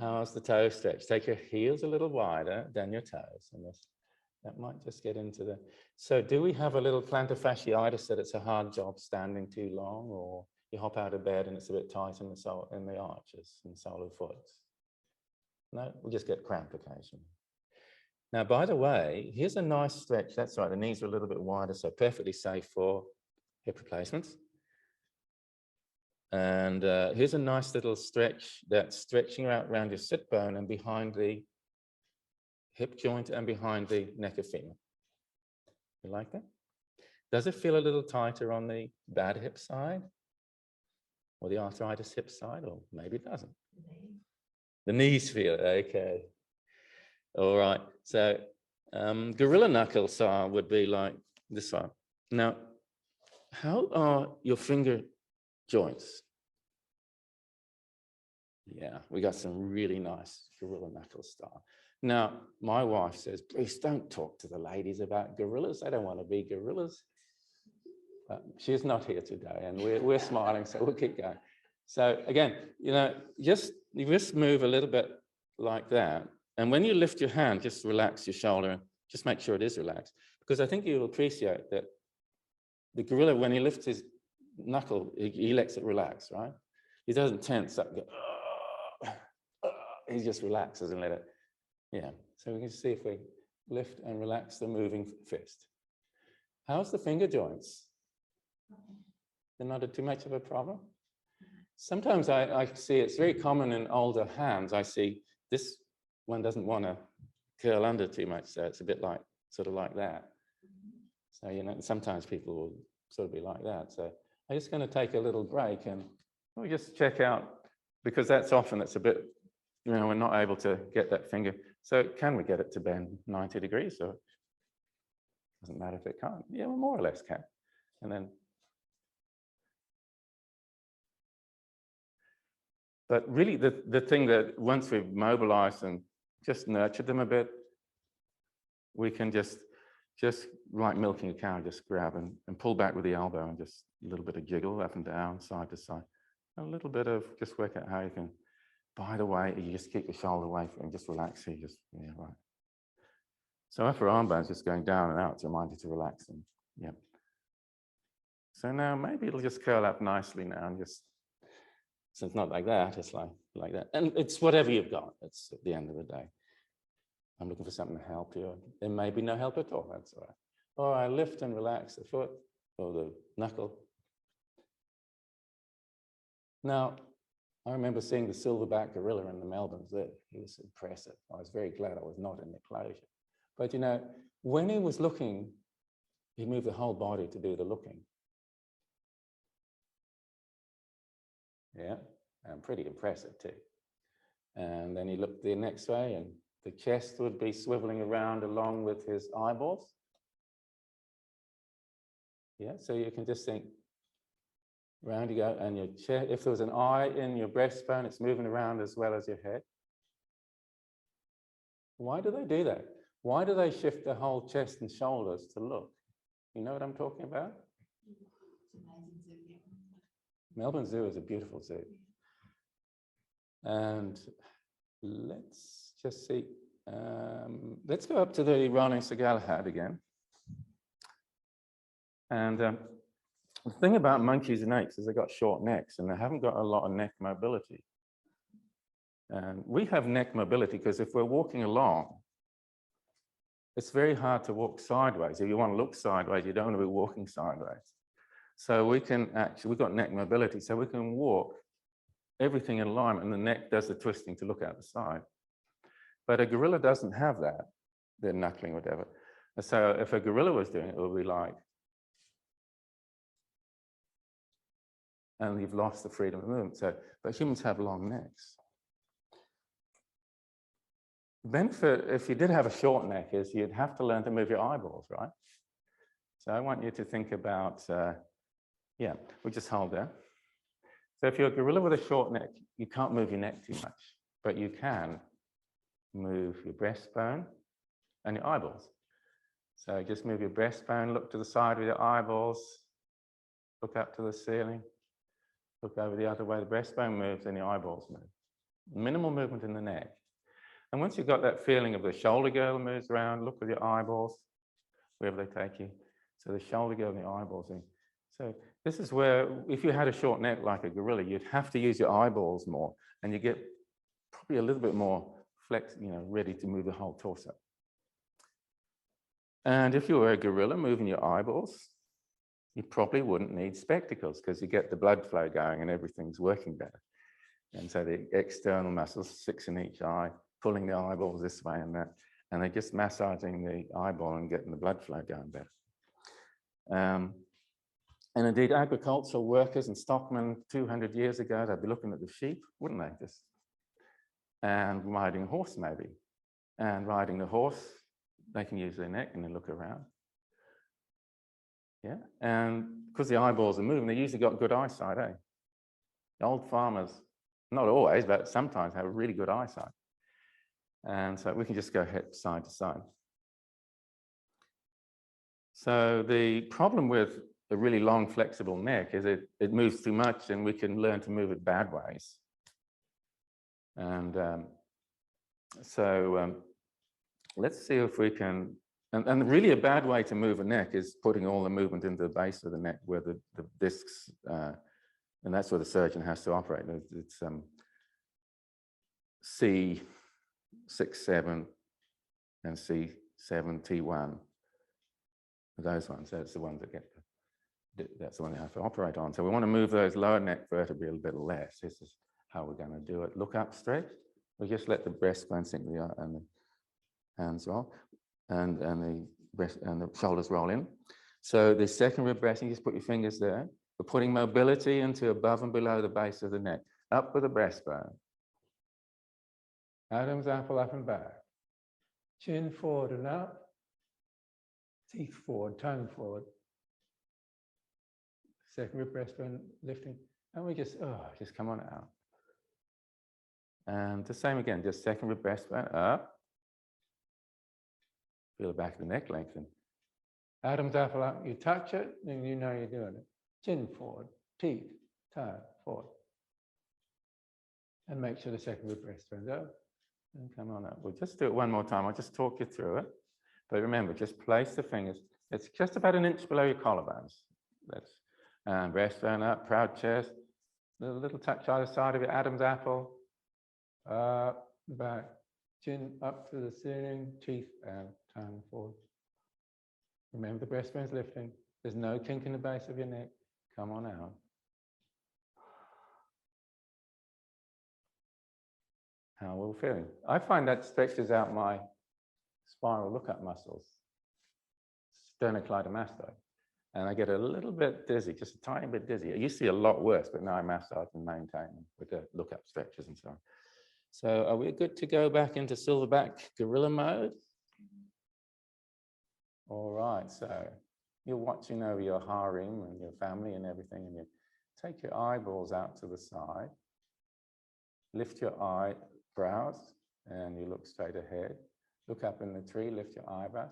How's the toe stretch? Take your heels a little wider than your toes. And this, that might just get into the... So do we have a little plantar fasciitis that it's a hard job standing too long, or you hop out of bed and it's a bit tight in the sole, in the arches and sole of the foot? No, we just get cramp occasionally. Now, by the way, here's a nice stretch. That's right, the knees are a little bit wider, so perfectly safe for hip replacements. And here's a nice little stretch that's stretching out around your sit bone and behind the hip joint and behind the neck of femur. You like that? Does it feel a little tighter on the bad hip side? Or the arthritis hip side? Or maybe it doesn't. The knees feel, okay. All right, so gorilla knuckle style would be like this one. Now, how are your finger joints? Yeah, we got some really nice gorilla knuckle style. Now, my wife says, Bruce, don't talk to the ladies about gorillas. They don't want to be gorillas. She's not here today, and we're smiling, so we'll keep going. So again, you know, you just move a little bit like that. And when you lift your hand, just relax your shoulder. Just make sure it is relaxed. Because I think you'll appreciate that the gorilla, when he lifts his knuckle, he lets it relax, right? He doesn't tense up. He just relaxes and let it. Yeah, so we can see if we lift and relax the moving fist. How's the finger joints? They're not too much of a problem? Sometimes I see it's very common in older hands. I see this one doesn't want to curl under too much, so it's a bit like, sort of like that. So, you know, sometimes people will sort of be like that. So I'm just going to take a little break and we'll just check out, because that's often, it's a bit, you know, we're not able to get that finger. So can we get it to bend 90 degrees? Or Doesn't matter if it can't. Yeah, we more or less can. And then, but really the thing that once we've mobilized and just nurtured them a bit, we can just like milking a cow, just grab and pull back with the elbow and just a little bit of jiggle up and down, side to side. A little bit of just work out how you can, by the way, you just keep your shoulder away from and just relax here, just, yeah, right. So upper arm bone's just going down and out to remind you to relax them. Yep. So now maybe it'll just curl up nicely now and just, so it's not like that, it's like that. And it's whatever you've got, it's at the end of the day. I'm looking for something to help you. There may be no help at all, that's all right. Or I lift and relax the foot or the knuckle. Now, I remember seeing the silverback gorilla in the Melbourne Zoo. He was impressive. I was very glad I was not in the closure. But you know, when he was looking, he moved the whole body to do the looking. Yeah, and pretty impressive too. And then he looked the next way and the chest would be swiveling around along with his eyeballs. Yeah, so you can just think, round you go, and your chest, if there was an eye in your breastbone, it's moving around as well as your head. Why do they do that? Why do they shift the whole chest and shoulders to look? You know what I'm talking about? Melbourne Zoo is a beautiful zoo. And let's just see. Let's go up to the rolling Sir Galahad again. And the thing about monkeys and apes is they've got short necks and they haven't got a lot of neck mobility. And we have neck mobility because if we're walking along, it's very hard to walk sideways. If you want to look sideways, you don't want to be walking sideways. So we can actually, we've got neck mobility, so we can walk everything in alignment and the neck does the twisting to look out the side. But a gorilla doesn't have that, the knuckling, whatever. So if a gorilla was doing it, it would be like, and you've lost the freedom of movement. So, but humans have long necks. The benefit, if you did have a short neck, is you'd have to learn to move your eyeballs, right? So I want you to think about, yeah, we'll just hold there. So if you're a gorilla with a short neck, you can't move your neck too much, but you can move your breastbone and your eyeballs. So just move your breastbone, look to the side with your eyeballs, look up to the ceiling, look over the other way, the breastbone moves and your eyeballs move. Minimal movement in the neck. And once you've got that feeling of the shoulder girdle moves around, look with your eyeballs, wherever they take you. So the shoulder girdle and the eyeballs. So this is where, if you had a short neck like a gorilla, you'd have to use your eyeballs more and you get probably a little bit more flex, you know, ready to move the whole torso. And if you were a gorilla moving your eyeballs, you probably wouldn't need spectacles because you get the blood flow going and everything's working better. And so the external muscles, 6 in each eye, pulling the eyeballs this way and that, and they're just massaging the eyeball and getting the blood flow going better. And indeed, agricultural workers and stockmen 200 years ago, they'd be looking at the sheep, wouldn't they? Just, and riding a horse maybe. And riding the horse, they can use their neck and then look around. Yeah, and because the eyeballs are moving, they usually got good eyesight, eh? The old farmers, not always, but sometimes have really good eyesight. And so we can just go side to side. So the problem with a really long, flexible neck is it moves too much and we can learn to move it bad ways. And let's see if we can, and really a bad way to move a neck is putting all the movement into the base of the neck where the discs, and that's where the surgeon has to operate. It's C6, 7, and C7, T1. Those ones, that's the ones that get, that's the one you have to operate on. So we want to move those lower neck vertebrae a bit less. This is how we're going to do it. Look up straight. We just let the breastbone sink and the hands roll, and the shoulders roll in. So the second rib breathing, just put your fingers there. We're putting mobility into above and below the base of the neck. Up with the breastbone. Adam's apple up and back. Chin forward and up. teeth forward, tongue forward. Second rib breastbone lifting. And we just Just come on out. And the same again, just second rib breastbone up. Feel the back of the neck lengthen. Adam's apple up, you touch it, and you know you're doing it. Chin forward, teeth, tongue forward. And make sure the second rib breastbone's up. And come on up. We'll just do it one more time. I'll just talk you through it. But remember, just place the fingers. It's just about an inch below your collarbones. That's breastbone up, proud chest. A little touch either side of your Adam's apple. Up, back, chin up to the ceiling, teeth out, tongue forward. Remember the breastbone's lifting. There's no kink in the base of your neck. Come on out. How are we feeling? I find that stretches out my spiral lookup muscles, sternocleidomastoid, and I get a little bit dizzy, just a tiny bit dizzy. It used to be a lot worse, but now I massage and maintain them with the lookup stretches and so on. So are we good to go back into silverback gorilla mode? All right, so you're watching over your harem and your family and everything, and you take your eyeballs out to the side, lift your eyebrows, and you look straight ahead. Look up in the tree, lift your eyebrows.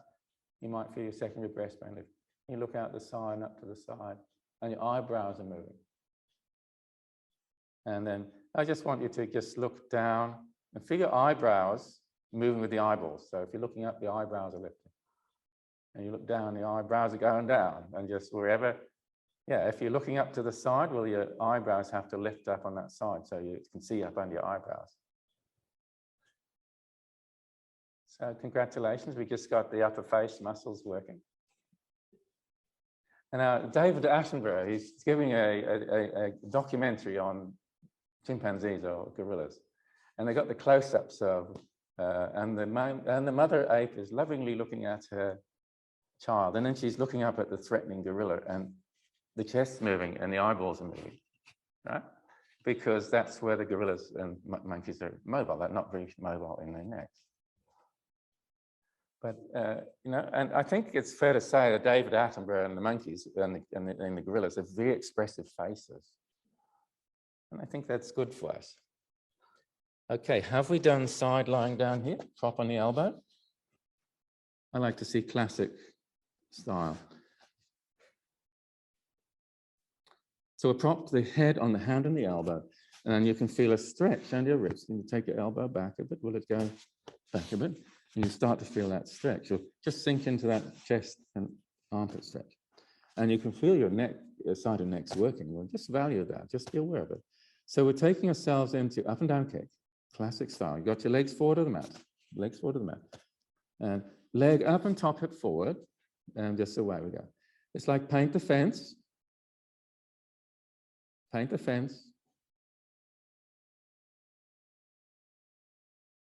You might feel your second rib breastbone lift. You look out the side and up to the side, and your eyebrows are moving. And then I just want you to just look down and feel your eyebrows moving with the eyeballs. So if you're looking up, the eyebrows are lifting. And you look down, the eyebrows are going down. And just wherever, yeah, if you're looking up to the side, well, your eyebrows have to lift up on that side so you can see up under your eyebrows. So congratulations, we just got the upper face muscles working. And now David Attenborough, he's giving a documentary on chimpanzees or gorillas. And they got the close-ups of, and the mother ape is lovingly looking at her child. And then she's looking up at the threatening gorilla, and the chest's moving and the eyeballs are moving, right? Because that's where the gorillas and monkeys are mobile. They're not very mobile in their necks. But, you know, and I think it's fair to say that David Attenborough and the monkeys and the gorillas have very expressive faces. And I think that's good for us. Okay, have we done side lying down here? Prop on the elbow. I like to see classic style. So we'll prop the head on the hand and the elbow, and you can feel a stretch under your ribs. And you take your elbow back a bit. Will it go back a bit? And you start to feel that stretch. You'll just sink into that chest and armpit stretch. And you can feel your neck, your side of neck's working. Well, just value that. Just be aware of it. So we're taking ourselves into up and down kick, classic style. You got your legs forward of the mat, legs forward of the mat. And leg up and top hip forward, and just away we go. It's like paint the fence. Paint the fence.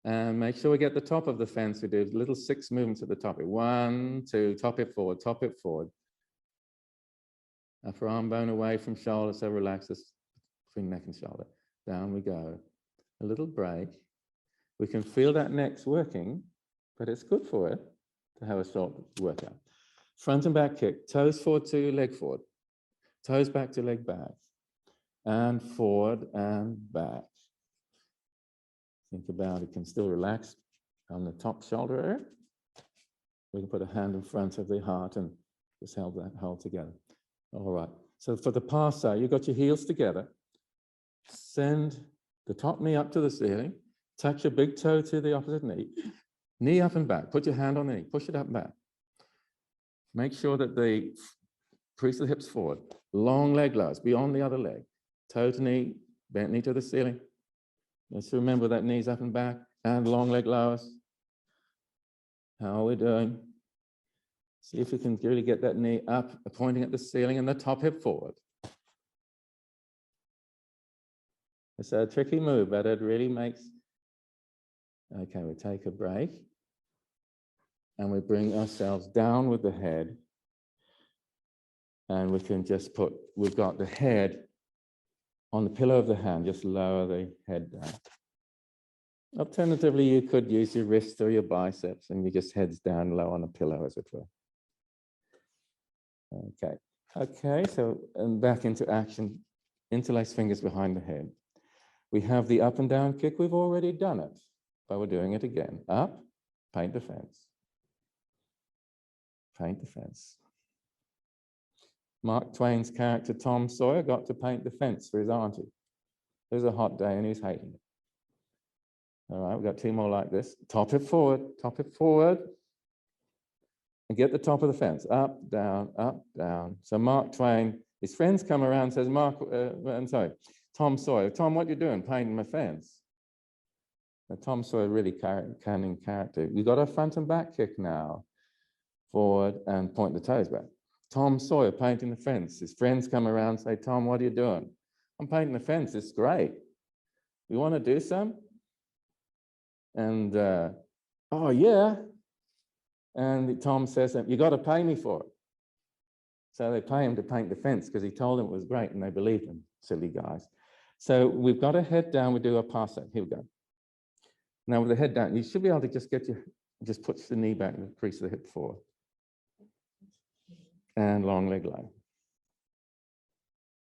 And make sure we get the top of the fence. We do little 6 movements at the top. 1, 2, top hip forward, top hip forward. Upper arm bone away from shoulder, so relax this between neck and shoulder. Down we go. A little break. We can feel that neck's working, but it's good for it to have a short workout. Front and back kick, toes forward to leg forward. Toes back to leg back. And forward and back. Think about it, can still relax on the top shoulder area. We can put a hand in front of the heart and just hold together. All right, so for the passer, you've got your heels together. Send the top knee up to the ceiling. Touch your big toe to the opposite knee. Knee up and back. Put your hand on the knee. Push it up and back. Make sure that the crease of the hips forward. Long leg lowers beyond the other leg. Toe to knee, bent knee to the ceiling. Let's remember that knees up and back and long leg lowers. How are we doing? See if we can really get that knee up, pointing at the ceiling and the top hip forward. It's a tricky move, but it really makes... Okay, we take a break and we bring ourselves down with the head. And we can just put, we've got the head on the pillow of the hand, just lower the head down. Alternatively, you could use your wrist or your biceps and you just heads down low on a pillow, as it were. Okay. Okay, so and back into action. Interlace fingers behind the head. We have the up and down kick. We've already done it, but we're doing it again. Up, paint the fence. Paint the fence. Mark Twain's character Tom Sawyer got to paint the fence for his auntie. It was a hot day and he's hating it. All right, we've got two more like this. Top it forward, and get the top of the fence. Up, down, up, down. So Mark Twain, his friends come around and says, Tom Sawyer, Tom, what you doing? Painting my fence. Now, Tom Sawyer really canning character. We got a front and back kick now. Forward and point the toes back. Tom Sawyer painting the fence. His friends come around and say, Tom, what are you doing? I'm painting the fence. It's great. You want to do some? And, oh, yeah. And Tom says, you got to pay me for it. So they pay him to paint the fence because he told them it was great and they believed him, silly guys. So we've got a head down. We do a pass out. Here we go. Now with the head down, you should be able to just push the knee back and crease the hip forward. And long leg low.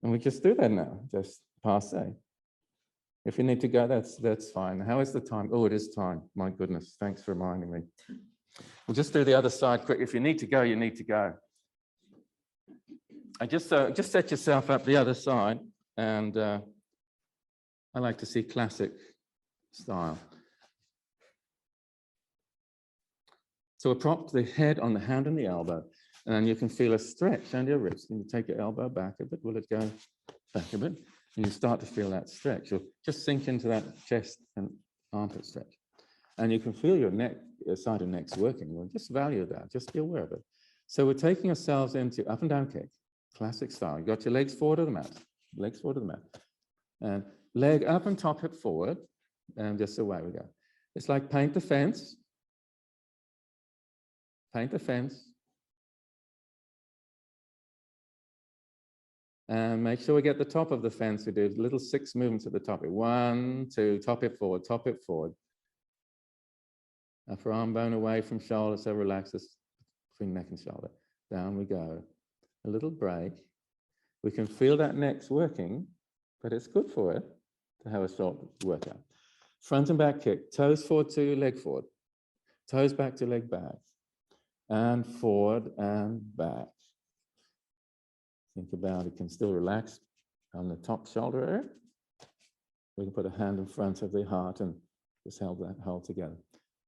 And we just do that now, just passe. If you need to go, that's fine. How is the time? Oh, it is time. My goodness, thanks for reminding me. We'll just do the other side quick. If you need to go, you need to go. I just set yourself up the other side, and I like to see classic style. So we'll prop the head on the hand and the elbow, and you can feel a stretch under your ribs. And you take your elbow back a bit. Will it go back a bit? And you start to feel that stretch. You'll just sink into that chest and armpit stretch. And you can feel your neck, your side of neck's working. Well, just value that. Just be aware of it. So we're taking ourselves into up and down kick, classic style. You got your legs forward to the mat, legs forward to the mat. And leg up and top hip forward, and just away we go. It's like paint the fence. Paint the fence. And make sure we get the top of the fence. We do little 6 movements at the top. 1, 2, top hip forward, top hip forward. Upper arm bone away from shoulder, so relax this between neck and shoulder. Down we go. A little break. We can feel that neck's working, but it's good for it to have a short workout. Front and back kick. Toes forward to leg forward. Toes back to leg back. And forward and back. Think about it, can still relax on the top shoulder area. We can put a hand in front of the heart and just hold together.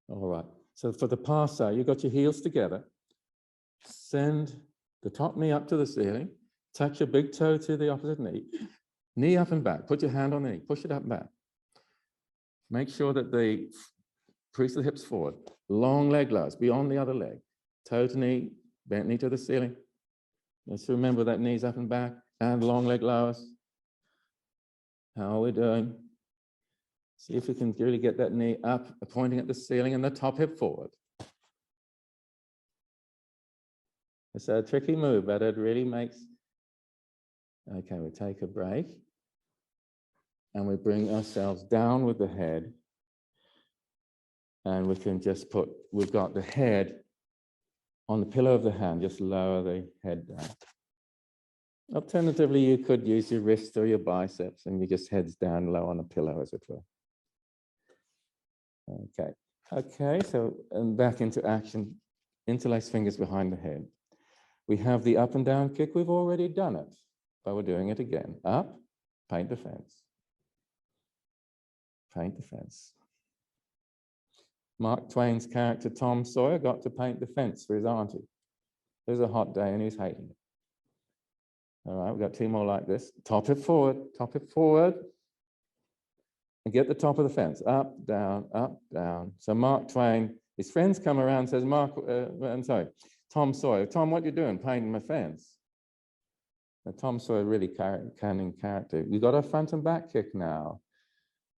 All right, so for the pass out, you've got your heels together. Send the top knee up to the ceiling. Touch your big toe to the opposite knee. Knee up and back. Put your hand on the knee. Push it up and back. Make sure that the crease the hips forward. Long leg lows beyond the other leg. Toe to knee, bent knee to the ceiling. Let's remember that knees up and back and long leg lowers. How are we doing? See if we can really get that knee up, pointing at the ceiling and the top hip forward. It's a tricky move, but it really makes... Okay, we take a break and we bring ourselves down with the head. And we can just we've got the head on the pillow of the hand, just lower the head down. Alternatively, you could use your wrist or your biceps and you just heads down low on a pillow, as it were. Okay, so and back into action. Interlace fingers behind the head. We have the up and down kick. We've already done it, but we're doing it again. Up, paint the fence. Paint the fence. Mark Twain's character Tom Sawyer got to paint the fence for his auntie. It was a hot day and he's hating it. All right, we've got 2 more like this. Top hip forward, and get the top of the fence. Up, down, up, down. So Mark Twain, his friends come around and says, Tom Sawyer, Tom, what you doing? Painting my fence. Now, Tom Sawyer really canning character. We got a front and back kick now.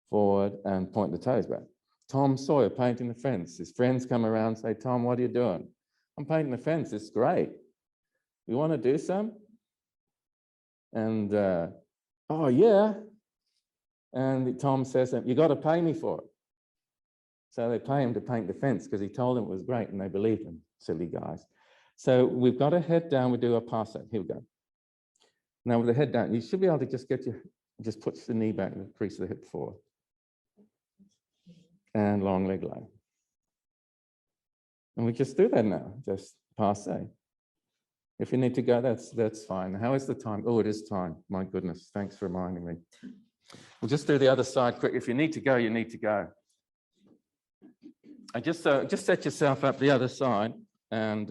Forward and point the toes back. Tom Sawyer painting the fence. His friends come around and say, Tom, what are you doing? I'm painting the fence. It's great. You want to do some? And, oh, yeah. And Tom says, you got to pay me for it. So they pay him to paint the fence because he told them it was great and they believed him, silly guys. So we've got a head down, we do a passe. Here we go. Now with the head down, you should be able to just just push the knee back and crease the hip forward. And long leg lay. And we just do that now, just passe. If you need to go, that's fine. How is the time? Oh, it is time. My goodness, thanks for reminding me. We'll just do the other side quick. If you need to go, you need to go. And just set yourself up the other side and